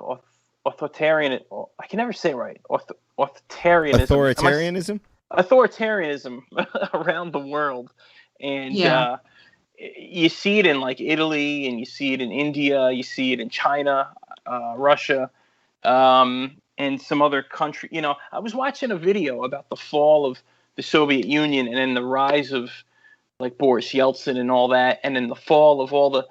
authoritarian. I can never say it right. Authoritarianism. Authoritarianism around the world, and you see it in like Italy, and you see it in India, you see it in China, Russia, and some other country. You know, I was watching a video about the fall of the Soviet Union and then the rise of like Boris Yeltsin and all that, and then the fall of all the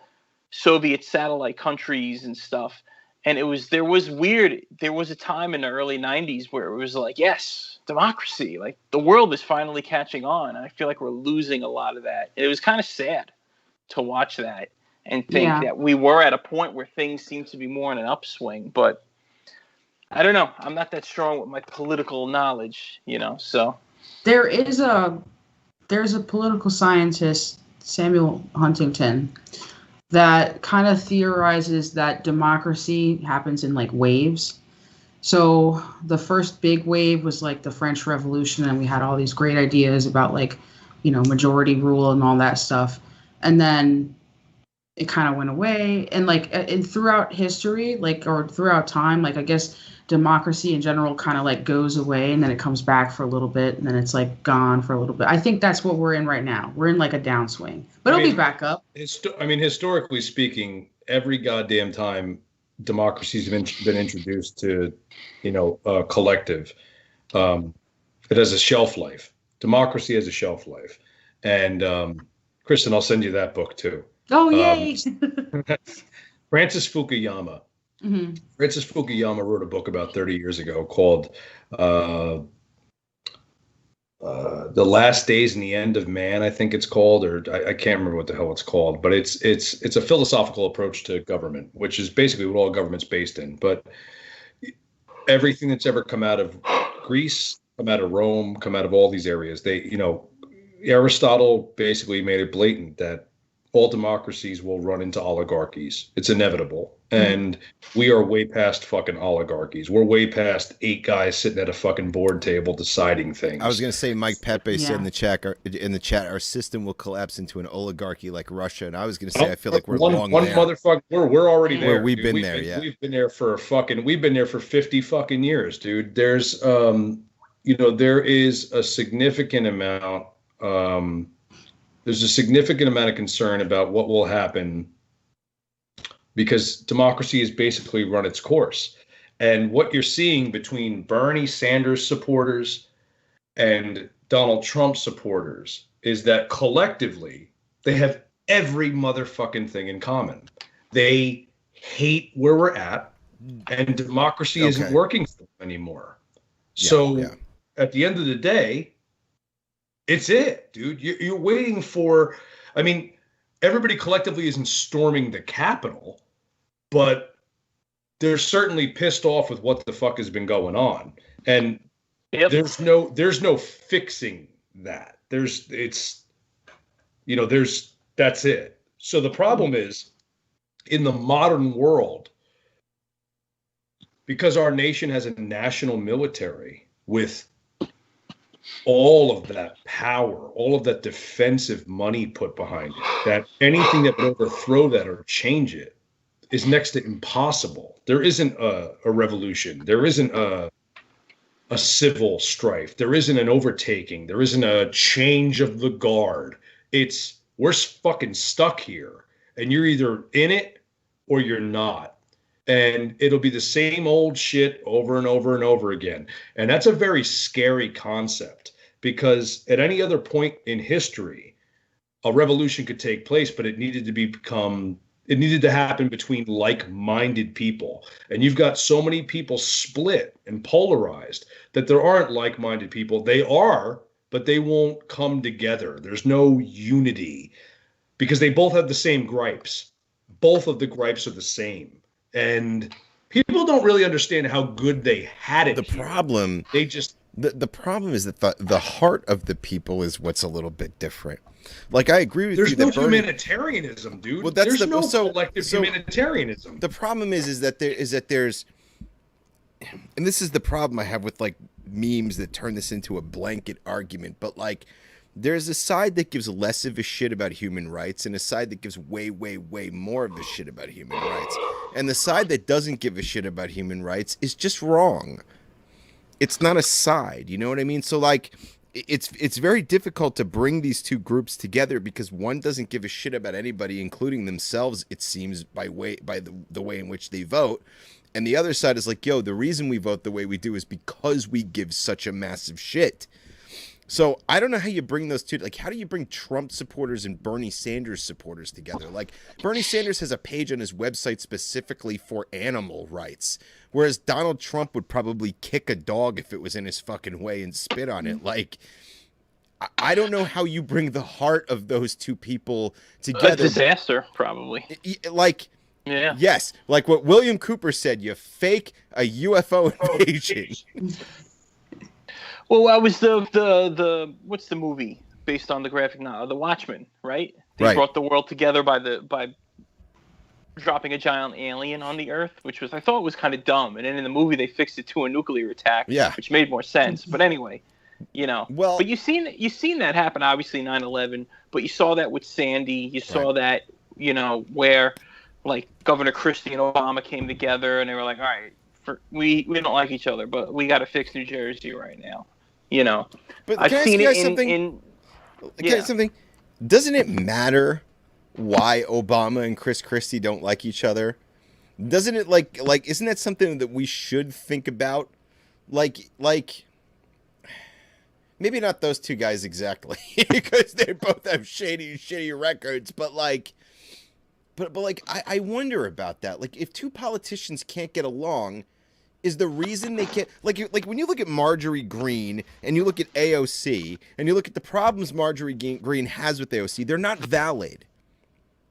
Soviet satellite countries and stuff. And there was a time in the early 90s where it was like, yes, democracy, like the world is finally catching on. And I feel like we're losing a lot of that. It was kind of sad to watch that and think that we were at a point where things seem to be more in an upswing. But I don't know. I'm not that strong with my political knowledge, you know, so. There's a political scientist, Samuel Huntington, that kind of theorizes that democracy happens in like waves. So the first big wave was like the French Revolution, and we had all these great ideas about like, you know, majority rule and all that stuff. And then it kind of went away. And like and throughout history, like, or throughout time, like I guess democracy in general kind of like goes away and then it comes back for a little bit and then it's like gone for a little bit. I think that's what we're in right now. We're in like a downswing, but it'll be back up. Historically speaking, every goddamn time democracy's been introduced to, you know, collective, it has a shelf life. Democracy has a shelf life. And Kristen, I'll send you that book too. Oh, yay. Francis Fukuyama. Mm-hmm. Francis Fukuyama wrote a book about 30 years ago called The Last Days and the End of Man, I think it's called, or I can't remember what the hell it's called, but it's a philosophical approach to government, which is basically what all government's based in. But everything that's ever come out of Greece, come out of Rome, come out of all these areas, Aristotle basically made it blatant that all democracies will run into oligarchies. It's inevitable. And we are way past fucking oligarchies. We're way past 8 guys sitting at a fucking board table deciding things. I was going to say, Mike Pepe said in the chat, our system will collapse into an oligarchy like Russia. And I was going to say, I feel like we're long there. Motherfucker, we're already there. We've been there. We've been there for 50 fucking years, dude. There's, there is a significant amount, there's a significant amount of concern about what will happen because democracy has basically run its course. And what you're seeing between Bernie Sanders supporters and Donald Trump supporters is that collectively they have every motherfucking thing in common. They hate where we're at, and democracy isn't working for them anymore. At the end of the day, it's it, dude. You're waiting for, everybody collectively isn't storming the Capitol, but they're certainly pissed off with what the fuck has been going on. And there's no fixing that. That's it. So the problem is, in the modern world, because our nation has a national military with all of that power, all of that defensive money put behind it, that anything that would overthrow that or change it is next to impossible. There isn't a revolution. There isn't a civil strife. There isn't an overtaking. There isn't a change of the guard. We're fucking stuck here, and you're either in it or you're not. And it'll be the same old shit over and over and over again. And that's a very scary concept, because at any other point in history, a revolution could take place, but it needed to happen between like-minded people. And you've got so many people split and polarized that there aren't like-minded people. They are, but they won't come together. There's no unity because they both have the same gripes. Both of the gripes are the same. And people don't really understand how good they had it. The problem, The problem is that the heart of the people is what's a little bit different. Like, I agree with There's you. no that Bernie, humanitarianism, dude. well, that's There's no collective so humanitarianism. the problem is that there's, and this is the problem I have with like memes that turn this into a blanket argument, but like there's a side that gives less of a shit about human rights and a side that gives way, way, way more of a shit about human rights. And the side that doesn't give a shit about human rights is just wrong. It's not a side, you know what I mean? So like it's very difficult to bring these two groups together because one doesn't give a shit about anybody, including themselves, it seems, by the way in which they vote. And the other side is like, yo, the reason we vote the way we do is because we give such a massive shit. So I don't know how you bring those two. Like, how do you bring Trump supporters and Bernie Sanders supporters together? Like, Bernie Sanders has a page on his website specifically for animal rights, whereas Donald Trump would probably kick a dog if it was in his fucking way and spit on it. Like, I don't know how you bring the heart of those two people together. A disaster, probably. Like, yeah. Yes, like what William Cooper said, you fake a UFO invasion. Well, I was the what's the movie based on the graphic novel, The Watchmen, right? They brought the world together by dropping a giant alien on the Earth, which was, I thought, was kind of dumb. And then in the movie they fixed it to a nuclear attack, which made more sense. But anyway, you know. Well, but you seen that happen, obviously 9/11. But you saw that with Sandy. You saw that, you know, where like Governor Christie and Obama came together and they were like, all right, we don't like each other, but we got to fix New Jersey right now. You know, but I've seen it in something. Doesn't it matter why Obama and Chris Christie don't like each other? Doesn't it like isn't that something that we should think about? Like maybe not those two guys exactly because they both have shitty records, but like I wonder about that. Like, if two politicians can't get along, is the reason they can't, like when you look at Marjorie Greene and you look at AOC and you look at the problems Marjorie Greene has with AOC, they're not valid.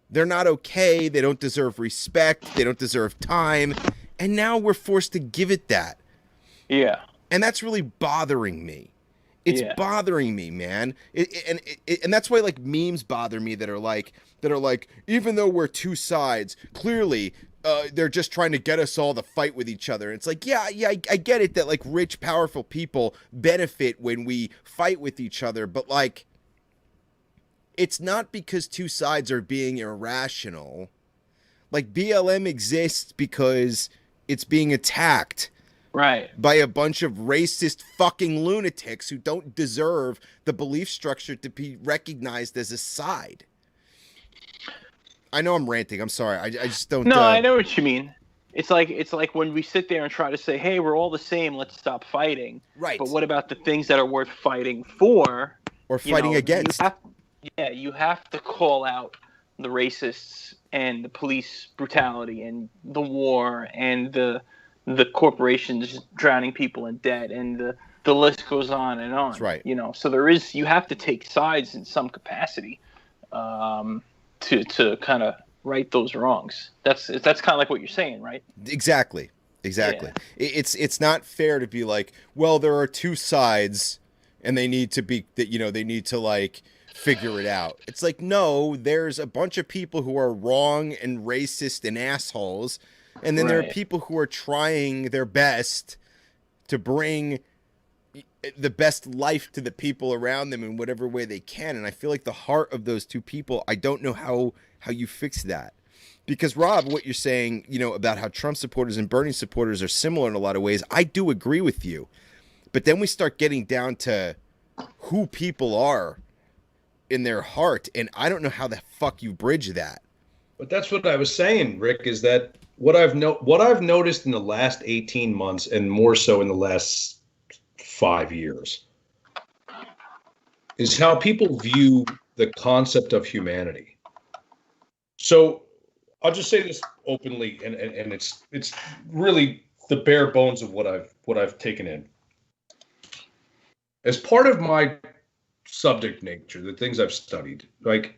They're not okay. They don't deserve respect. They don't deserve time. And now we're forced to give it that. Yeah. And that's really bothering me. It's bothering me, man. And that's why like memes bother me that are like, even though we're two sides, clearly they're just trying to get us all to fight with each other. And it's like, I get it that like rich, powerful people benefit when we fight with each other. But like, it's not because two sides are being irrational. Like, BLM exists because it's being attacked. Right. By a bunch of racist fucking lunatics who don't deserve the belief structure to be recognized as a side. I know I'm ranting. I'm sorry. I just don't. No, I know what you mean. It's like when we sit there and try to say, "Hey, we're all the same. Let's stop fighting." Right. But what about the things that are worth fighting for or fighting against? You have to call out the racists and the police brutality and the war and the corporations drowning people in debt, and the list goes on and on. That's right. You know, so you have to take sides in some capacity to kind of right those wrongs. That's kind of like what you're saying, right? Exactly. Yeah. It's not fair to be like, well, there are two sides and they need to like figure it out. It's like, no, there's a bunch of people who are wrong and racist and assholes. And then there are people who are trying their best to bring the best life to the people around them in whatever way they can. And I feel like the heart of those two people, I don't know how you fix that. Because, Rob, what you're saying, you know, about how Trump supporters and Bernie supporters are similar in a lot of ways, I do agree with you. But then we start getting down to who people are in their heart, and I don't know how the fuck you bridge that. But that's what I was saying, Rick, is that what I've noticed in the last 18 months and more so in the last 5 years is how people view the concept of humanity. So I'll just say this openly, and it's really the bare bones of what I've taken in. As part of my subject nature, the things I've studied, like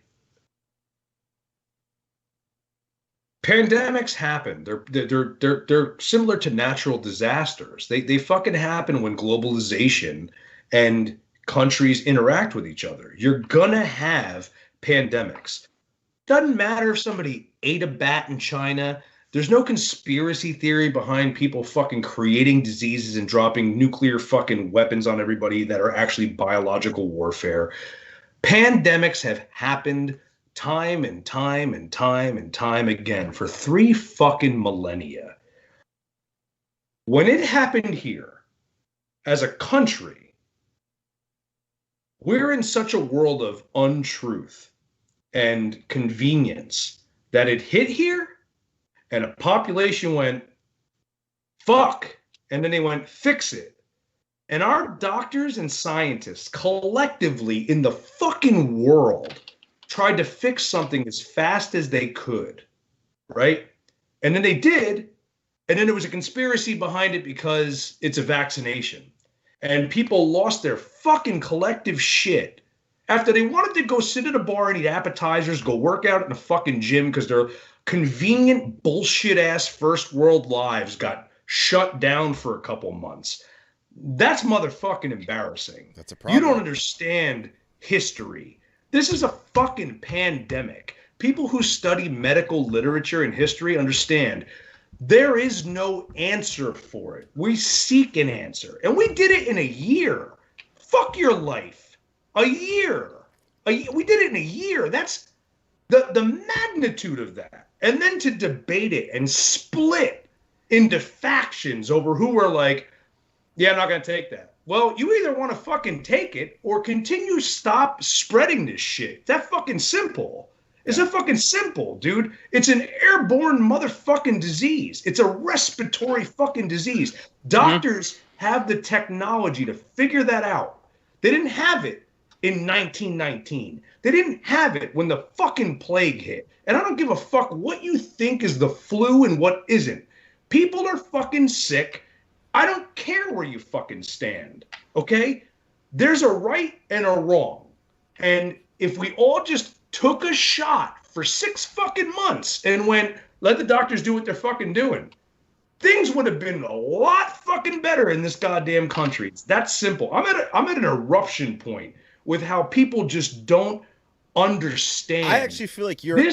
Pandemics happen. They're similar to natural disasters. They fucking happen when globalization and countries interact with each other. You're gonna have pandemics. Doesn't matter if somebody ate a bat in China. There's no conspiracy theory behind people fucking creating diseases and dropping nuclear fucking weapons on everybody that are actually biological warfare. Pandemics have happened time and time and time and time again for 3 fucking millennia. When it happened here, as a country, we're in such a world of untruth and convenience that it hit here and a population went, fuck, and then they went, fix it. And our doctors and scientists collectively in the fucking world tried to fix something as fast as they could, right? And then they did, and then there was a conspiracy behind it because it's a vaccination. And people lost their fucking collective shit after they wanted to go sit at a bar and eat appetizers, go work out in a fucking gym because their convenient bullshit-ass first world lives got shut down for a couple months. That's motherfucking embarrassing. That's a problem. You don't understand history. This is a fucking pandemic. People who study medical literature and history understand there is no answer for it. We seek an answer. And we did it in a year. Fuck your life. A year. We did it in a year. That's the magnitude of that. And then to debate it and split into factions over who were like, yeah, I'm not going to take that. Well, you either want to fucking take it or continue stop spreading this shit. It's that fucking simple. It's that fucking simple, dude. It's an airborne motherfucking disease. It's a respiratory fucking disease. Doctors have the technology to figure that out. They didn't have it in 1919. They didn't have it when the fucking plague hit. And I don't give a fuck what you think is the flu and what isn't. People are fucking sick. I don't care where you fucking stand, okay? There's a right and a wrong. And if we all just took a shot for 6 fucking months and went, let the doctors do what they're fucking doing, things would have been a lot fucking better in this goddamn country. It's that simple. I'm at an eruption point with how people just don't understand. I actually feel like you're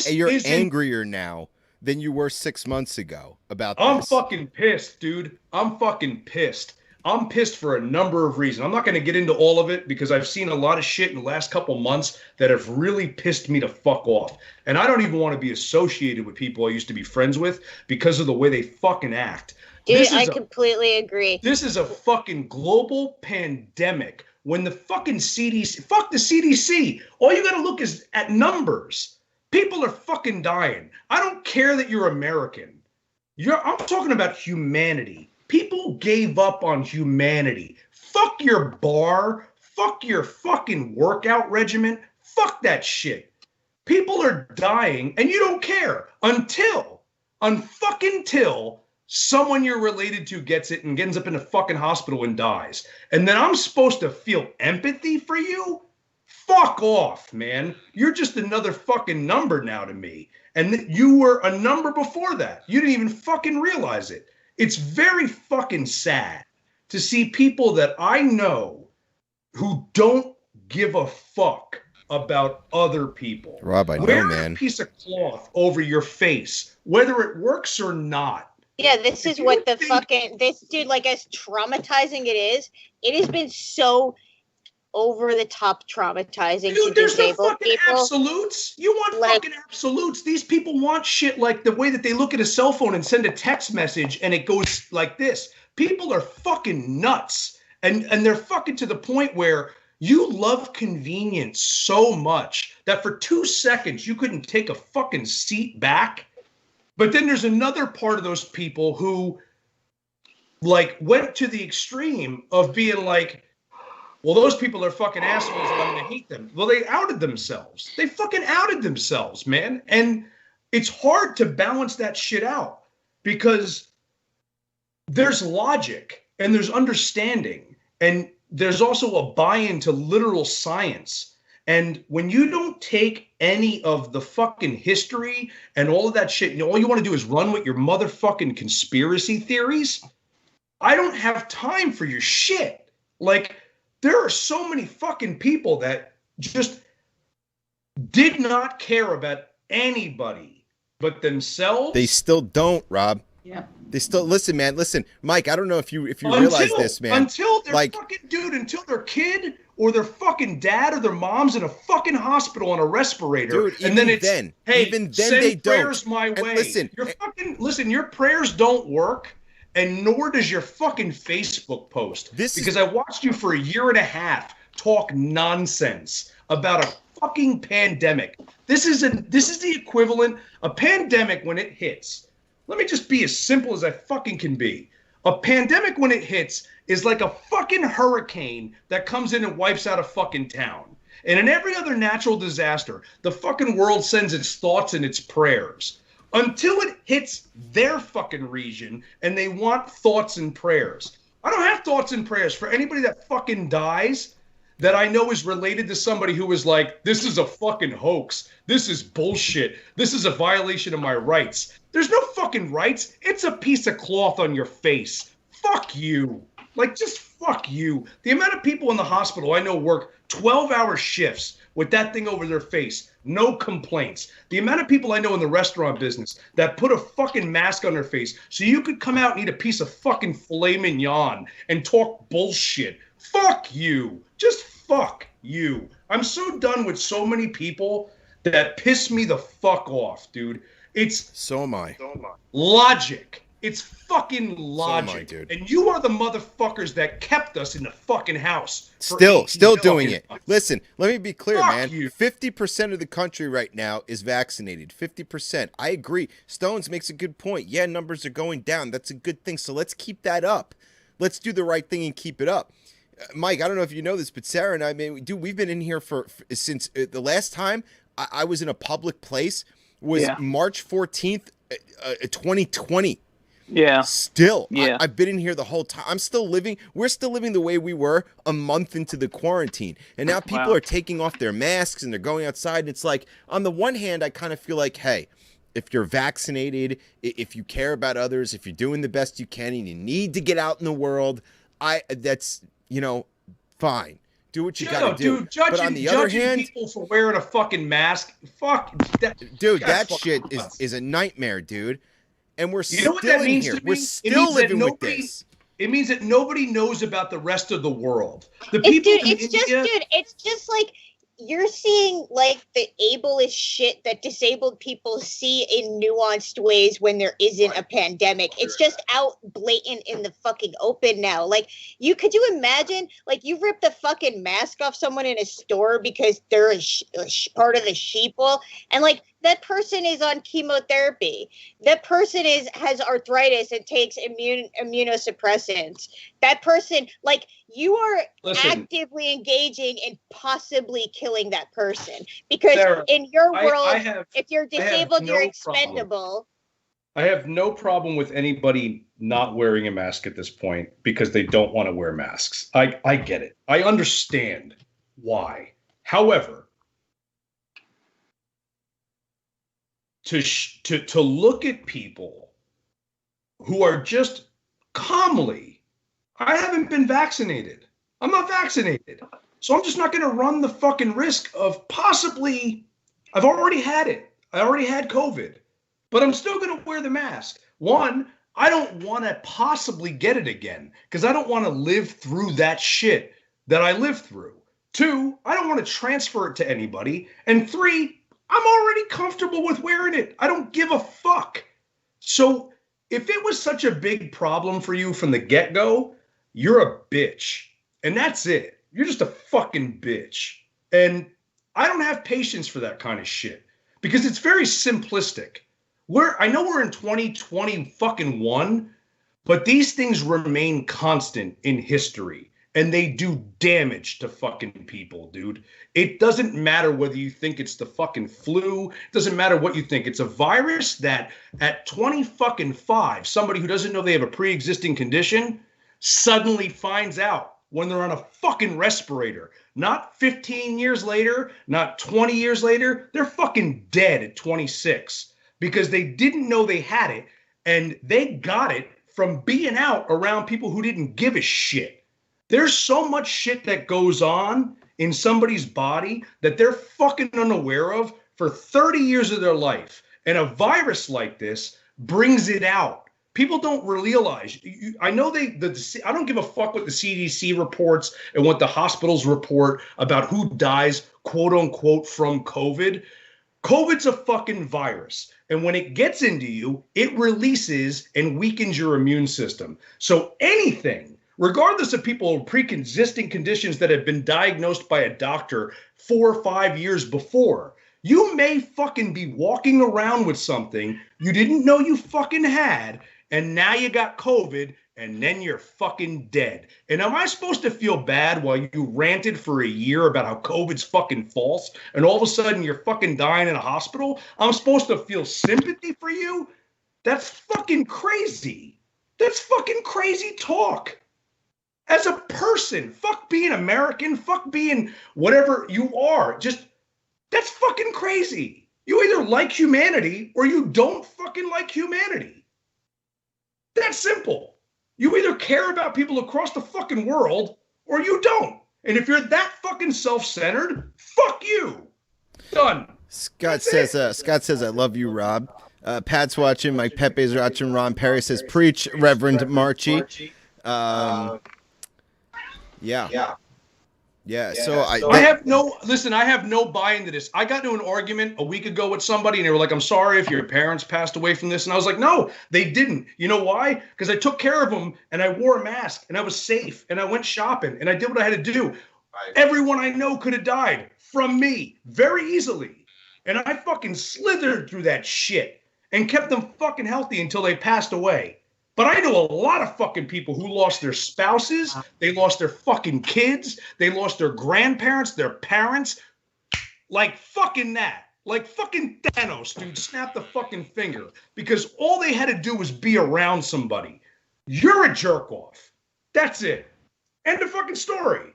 angrier now than you were 6 months ago about this. I'm fucking pissed, dude. I'm fucking pissed. I'm pissed for a number of reasons. I'm not going to get into all of it because I've seen a lot of shit in the last couple months that have really pissed me to fuck off. And I don't even want to be associated with people I used to be friends with because of the way they fucking act. Dude, I completely agree. This is a fucking global pandemic. When the fucking CDC, fuck the CDC. All you got to look is at numbers. People are fucking dying. I don't care that you're American. I'm talking about humanity. People gave up on humanity. Fuck your bar. Fuck your fucking workout regimen. Fuck that shit. People are dying and you don't care until someone you're related to gets it and ends up in a fucking hospital and dies. And then I'm supposed to feel empathy for you? Fuck off, man. You're just another fucking number now to me. And you were a number before that. You didn't even fucking realize it. It's very fucking sad to see people that I know who don't give a fuck about other people. Rob, I know, Wear man. a piece of cloth over your face, whether it works or not. Yeah, this is what the fucking, this dude, like as traumatizing it has been so over the top traumatizing Dude, to there's no disabled fucking people. absolutes. You want fucking absolutes. These people want shit like the way that they look at a cell phone and send a text message and it goes like this. People are fucking nuts. And they're fucking to the point where you love convenience so much that for 2 seconds you couldn't take a fucking seat back. But then there's another part of those people who like went to the extreme of being like, well, those people are fucking assholes and I'm going to hate them. Well, they outed themselves. They fucking outed themselves, man. And it's hard to balance that shit out because there's logic and there's understanding and there's also a buy-in to literal science. And when you don't take any of the fucking history and all of that shit, all you want to do is run with your motherfucking conspiracy theories. I don't have time for your shit. Like, there are so many fucking people that just did not care about anybody but themselves. They still don't, Rob. Yeah. They still listen, man. Listen, Mike. I don't know if you realize this, man. Until their fucking dude, until their kid or their fucking dad or their mom's in a fucking hospital on a respirator, dude, and then it's hey, even then send they prayers don't. my And way. listen, your prayers don't work, and nor does your fucking Facebook post. Because I watched you for a year and a half talk nonsense about a fucking pandemic. This is the equivalent. A pandemic, when it hits. Let me just be as simple as I fucking can be. A pandemic, when it hits, is like a fucking hurricane that comes in and wipes out a fucking town. And in every other natural disaster, the fucking world sends its thoughts and its prayers. Until it hits their fucking region and they want thoughts and prayers. I don't have thoughts and prayers for anybody that fucking dies that I know is related to somebody who was like, this is a fucking hoax. This is bullshit. This is a violation of my rights. There's no fucking rights. It's a piece of cloth on your face. Fuck you. Like, just fuck you. The amount of people in the hospital I know work 12-hour shifts with that thing over their face. No complaints. The amount of people I know in the restaurant business that put a fucking mask on their face so you could come out and eat a piece of fucking filet mignon and talk bullshit. Fuck you. Just fuck you. I'm so done with so many people that piss me the fuck off, dude. So am I. Logic. It's fucking logic. So am I, dude. And you are the motherfuckers that kept us in the fucking house. Still doing it. Listen, let me be clear, Fuck man. you. 50% of the country right now is vaccinated. 50%. I agree. Stones makes a good point. Yeah, numbers are going down. That's a good thing. So let's keep that up. Let's do the right thing and keep it up. Mike, I don't know if you know this, but Sarah and I, man, dude, we've been in here since the last time I was in a public place was March 14th, 2020. Yeah. Still. Yeah. I've been in here the whole time. We're still living the way we were a month into the quarantine. And now people are taking off their masks and they're going outside. And it's like, on the one hand, I kind of feel like, hey, if you're vaccinated, if you care about others, if you're doing the best you can and you need to get out in the world, that's, fine. Do what you gotta do. Dude, but on the other hand, people for wearing a fucking mask, fuck that. Dude, that shit is a nightmare, dude. And we're still what that in means here. to me? We're still living with this. It means that nobody knows about the rest of the world. The people It's just like you're seeing like the ableist shit that disabled people see in nuanced ways when there isn't a pandemic. It's just out blatant in the fucking open now. Like, could you imagine, like, you rip the fucking mask off someone in a store because they're a part of the sheeple, and like that person is on chemotherapy. That person has arthritis and takes immunosuppressants. That person, like, you are actively engaging in possibly killing that person because Sarah, in your world, if you're disabled, you're expendable. I have no problem with anybody not wearing a mask at this point because they don't want to wear masks. I get it. I understand why. However, to look at people who are just calmly, I haven't been vaccinated. I'm not vaccinated. So I'm just not going to run the fucking risk of possibly, I've already had it. I already had COVID, but I'm still going to wear the mask. One, I don't want to possibly get it again because I don't want to live through that shit that I lived through. Two, I don't want to transfer it to anybody. And three, I'm already comfortable with wearing it. I don't give a fuck. So if it was such a big problem for you from the get-go, you're a bitch. And that's it. You're just a fucking bitch. And I don't have patience for that kind of shit because it's very simplistic. I know we're in 2020 fucking one, but these things remain constant in history. And they do damage to fucking people, dude. It doesn't matter whether you think it's the fucking flu. It doesn't matter what you think. It's a virus that at 20 fucking 5, somebody who doesn't know they have a pre-existing condition suddenly finds out when they're on a fucking respirator. Not 15 years later, not 20 years later. They're fucking dead at 26 because they didn't know they had it, and they got it from being out around people who didn't give a shit. There's so much shit that goes on in somebody's body that they're fucking unaware of for 30 years of their life. And a virus like this brings it out. People don't realize. I know I don't give a fuck what the CDC reports and what the hospitals report about who dies, quote unquote, from COVID. COVID's a fucking virus. And when it gets into you, it releases and weakens your immune system. So anything, regardless of people with pre-existing conditions that have been diagnosed by a doctor 4 or 5 years before, you may fucking be walking around with something you didn't know you fucking had, and now you got COVID, and then you're fucking dead. And am I supposed to feel bad while you ranted for a year about how COVID's fucking false, and all of a sudden you're fucking dying in a hospital? I'm supposed to feel sympathy for you? That's fucking crazy. That's fucking crazy talk. As a person, fuck being American, fuck being whatever you are. Just, that's fucking crazy. You either like humanity or you don't fucking like humanity. That's simple. You either care about people across the fucking world or you don't. And if you're that fucking self-centered, fuck you. Done. Scott says, I love you, Rob. Pat's watching, Mike Pepe's watching, Ron Perry says, preach, Reverend Marchie. Yeah. So I have no buy into this. I got into an argument a week ago with somebody, and they were like, I'm sorry if your parents passed away from this. And I was like, no, they didn't. You know why? Because I took care of them, and I wore a mask, and I was safe, and I went shopping, and I did what I had to do. Right. Everyone I know could have died from me very easily. And I fucking slithered through that shit and kept them fucking healthy until they passed away. But I know a lot of fucking people who lost their spouses, they lost their fucking kids, they lost their grandparents, their parents, like fucking that. Like fucking Thanos, dude, snap the fucking finger. Because all they had to do was be around somebody. You're a jerk off. That's it. End of fucking story.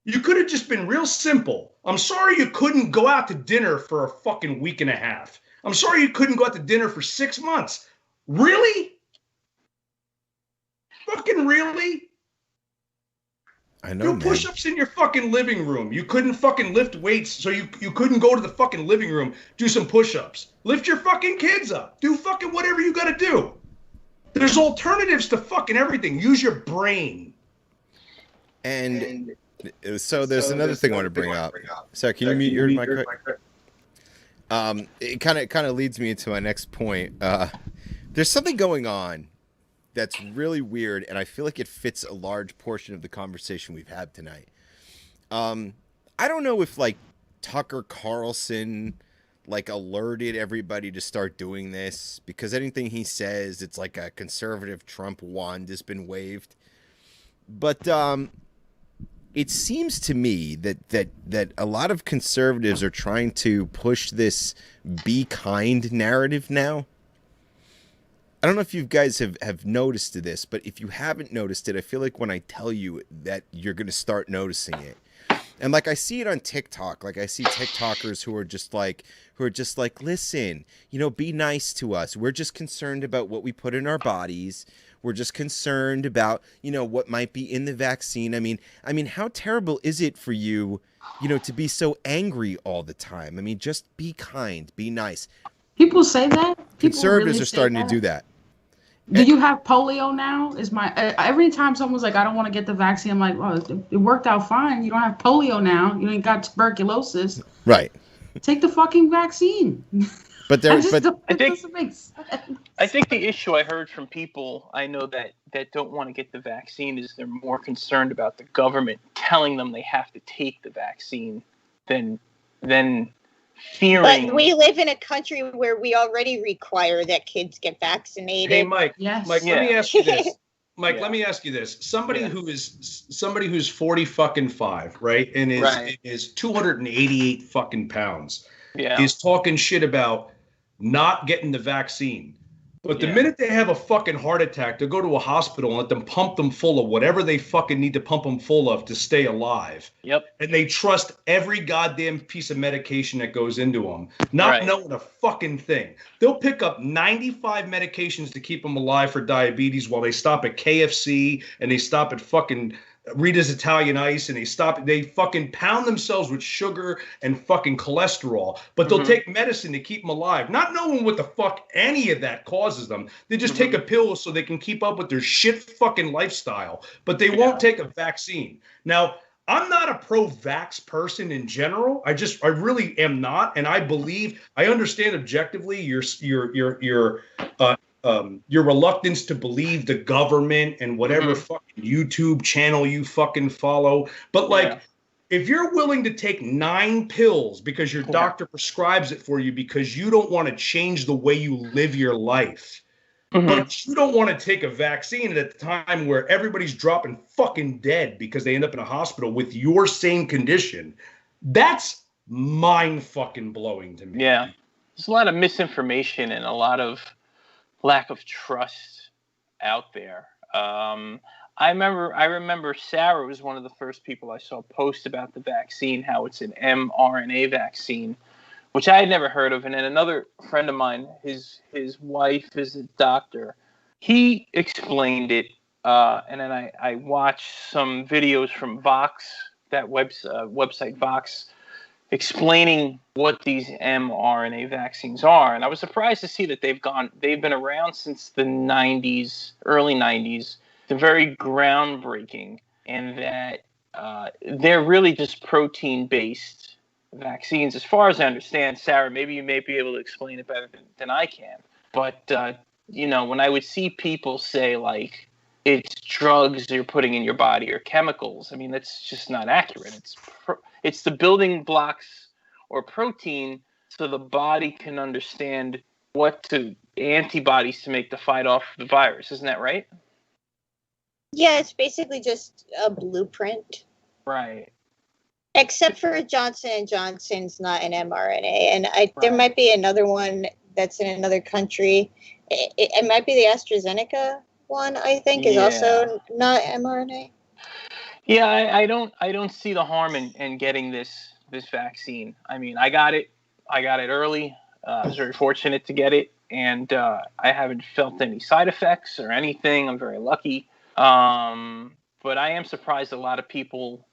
You could have just been real simple. I'm sorry you couldn't go out to dinner for a fucking week and a half. I'm sorry you couldn't go out to dinner for 6 months. Really? Fucking really? I know, do push-ups in your fucking living room. You couldn't fucking lift weights, so you couldn't go to the fucking living room, do some push-ups. Lift your fucking kids up. Do fucking whatever you gotta do. There's alternatives to fucking everything. Use your brain. And so there's another thing I want to bring up. Sorry, can you mute your mic? It kind of leads me into my next point. There's something going on that's really weird, and I feel like it fits a large portion of the conversation we've had tonight. I don't know if like Tucker Carlson like alerted everybody to start doing this, because anything he says, it's like a conservative Trump wand has been waved. But it seems to me that a lot of conservatives are trying to push this be kind narrative now. I don't know if you guys have noticed this, but if you haven't noticed it, I feel like when I tell you that, you're going to start noticing it. And like I see it on TikTok, like I see TikTokers who are just like, listen, be nice to us. We're just concerned about what we put in our bodies. We're just concerned about, what might be in the vaccine. I mean, how terrible is it for you, to be so angry all the time? I mean, just be kind, be nice. People say that. Conservatives are starting to do that. Do you have polio now? Every time someone's like, I don't want to get the vaccine, I'm like, well, it worked out fine. You don't have polio now. You ain't got tuberculosis. Right. Take the fucking vaccine. But I think the issue I heard from people I know that don't want to get the vaccine is they're more concerned about the government telling them they have to take the vaccine than fearing. But we live in a country where we already require that kids get vaccinated. Hey, Mike. Yes. Mike, let me ask you this. Mike, let me ask you this. Somebody who's 40 fucking 5, right? And is 288 fucking pounds. Yeah. Is talking shit about not getting the vaccine. But the minute they have a fucking heart attack, they'll go to a hospital and let them pump them full of whatever they fucking need to pump them full of to stay alive. Yep. And they trust every goddamn piece of medication that goes into them, not knowing a fucking thing. They'll pick up 95 medications to keep them alive for diabetes while they stop at KFC and they stop at fucking Rita's Italian Ice, and they fucking pound themselves with sugar and fucking cholesterol, but they'll take medicine to keep them alive, not knowing what the fuck any of that causes them. They just take a pill so they can keep up with their shit fucking lifestyle, but they won't take a vaccine. Now, I'm not a pro-vax person in general. I really am not, and I understand objectively your reluctance to believe the government and whatever fucking YouTube channel you fucking follow. But like, if you're willing to take 9 pills because your doctor prescribes it for you because you don't want to change the way you live your life, but you don't want to take a vaccine at a time where everybody's dropping fucking dead because they end up in a hospital with your same condition, that's mind fucking blowing to me. Yeah. There's a lot of misinformation and a lot of lack of trust out there. I remember Sarah was one of the first people I saw post about the vaccine, how it's an mRNA vaccine, which I had never heard of. And then another friend of mine, his wife is a doctor. He explained it, and then I watched some videos from Vox, that website Vox, explaining what these mRNA vaccines are. And I was surprised to see that they've been around since the 90s, early 90s. They're very groundbreaking, and that they're really just protein-based vaccines. As far as I understand, Sarah, maybe you may be able to explain it better than I can. But, when I would see people say, like, it's drugs you're putting in your body or chemicals, I mean, that's just not accurate. It's the building blocks or protein so the body can understand antibodies to make to fight off the virus. Isn't that right? Yeah, it's basically just a blueprint. Right. Except for Johnson & Johnson's not an mRNA. And there might be another one that's in another country. It might be the AstraZeneca one, I think, is also not mRNA. Yeah, I don't see the harm in getting this vaccine. I mean, I got it early. I was very fortunate to get it, and I haven't felt any side effects or anything. I'm very lucky. But I am surprised a lot of people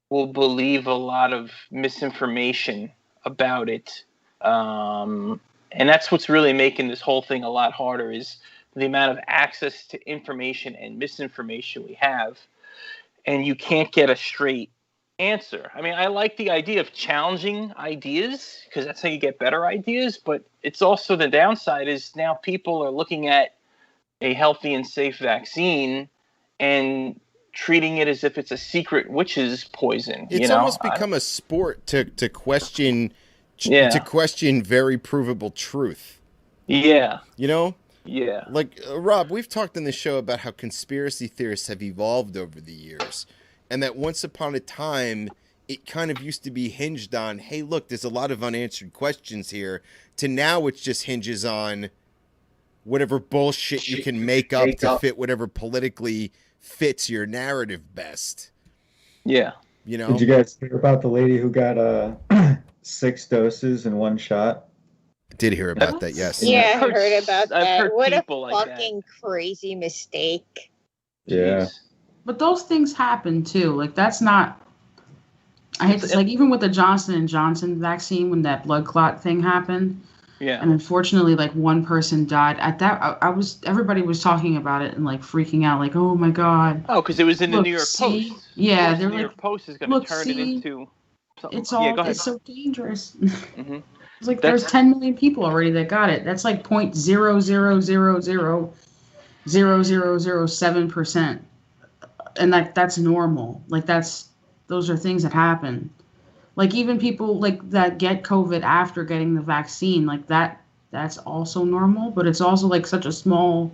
will believe a lot of misinformation about it. And that's what's really making this whole thing a lot harder, is the amount of access to information and misinformation we have. And you can't get a straight answer. I mean, I like the idea of challenging ideas because that's how you get better ideas. But it's also the downside is now people are looking at a healthy and safe vaccine and treating it as if it's a secret witch's poison. It's almost become a sport to question to question very provable truth. Yeah. Yeah. Like, Rob, we've talked in the show about how conspiracy theorists have evolved over the years, and that once upon a time, it kind of used to be hinged on, hey, look, there's a lot of unanswered questions here, to now it just hinges on whatever bullshit you can make up to fit whatever politically fits your narrative best. Yeah. Did you guys hear about the lady who got 6 doses in one shot? Did hear about that, yes. Yeah, I heard about that. What a fucking crazy mistake. Yeah. Jeez. But those things happen too. Like, that's not. I hate to, like, even with the Johnson & Johnson vaccine, when that blood clot thing happened. Yeah. And unfortunately, like, one person died. At that, everybody was talking about it and, like, freaking out, like, oh my God. Oh, because it was in the New York Post. Yeah, they're the New York Post is going to turn it into something. It's so dangerous. Mm-hmm. It's like there's 10 million people already that got it. That's like 0.0000007%. And that's normal. Like, those are things that happen. Like, even people like that get COVID after getting the vaccine, like that's also normal, but it's also like such a small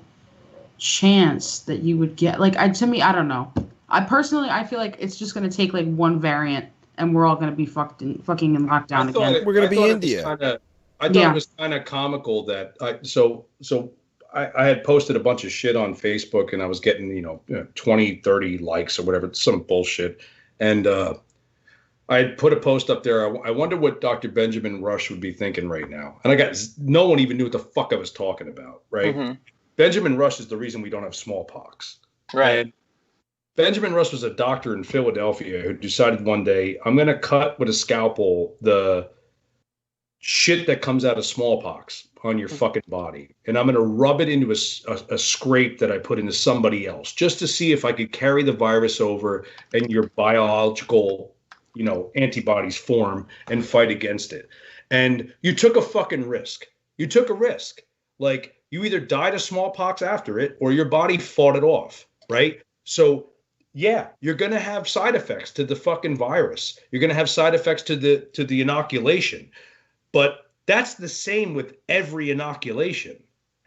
chance that you would get. Like, to me, I don't know. I feel like it's just going to take like one variant and we're all going to be fucking in lockdown again. We're going to be India. I thought it was kind of comical that I had posted a bunch of shit on Facebook, and I was getting 20, 30 likes or whatever, some bullshit, and I had put a post up there. I wonder what Dr. Benjamin Rush would be thinking right now. And I got no one even knew what the fuck I was talking about, right? Mm-hmm. Benjamin Rush is the reason we don't have smallpox. Right. And Benjamin Rush was a doctor in Philadelphia who decided one day, I'm going to cut with a scalpel the shit that comes out of smallpox on your fucking body. And I'm going to rub it into a scrape that I put into somebody else just to see if I could carry the virus over and your biological antibodies form and fight against it. And you took a fucking risk. You took a risk. Like, you either died of smallpox after it or your body fought it off, right? So, yeah, you're going to have side effects to the fucking virus. You're going to have side effects to the inoculation. But that's the same with every inoculation.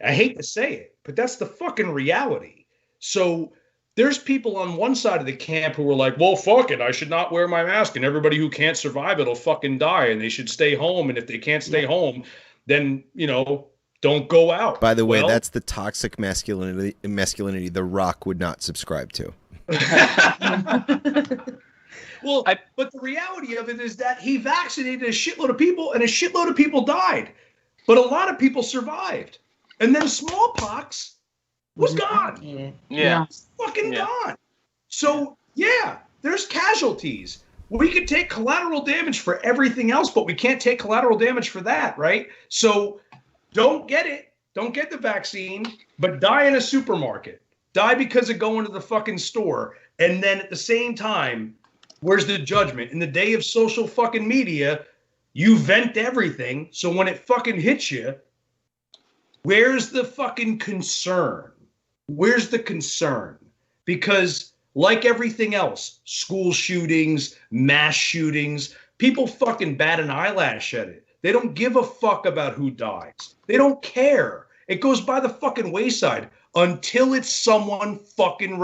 I hate to say it, but that's the fucking reality. So there's people on one side of the camp who were like, well, fuck it, I should not wear my mask, and everybody who can't survive it'll fucking die, and they should stay home, and if they can't stay home, then, don't go out. By the way, that's the toxic masculinity The Rock would not subscribe to. Well, but the reality of it is that he vaccinated a shitload of people, and a shitload of people died. But a lot of people survived. And then smallpox was gone. Yeah. Fucking gone. So, yeah, there's casualties. We could take collateral damage for everything else, but we can't take collateral damage for that, right? So don't get it. Don't get the vaccine, but die in a supermarket. Die because of going to the fucking store. And then at the same time, where's the judgment? In the day of social fucking media, you vent everything. So when it fucking hits you, where's the fucking concern? Where's the concern? Because like everything else, school shootings, mass shootings, people fucking bat an eyelash at it. They don't give a fuck about who dies. They don't care. It goes by the fucking wayside until it's someone fucking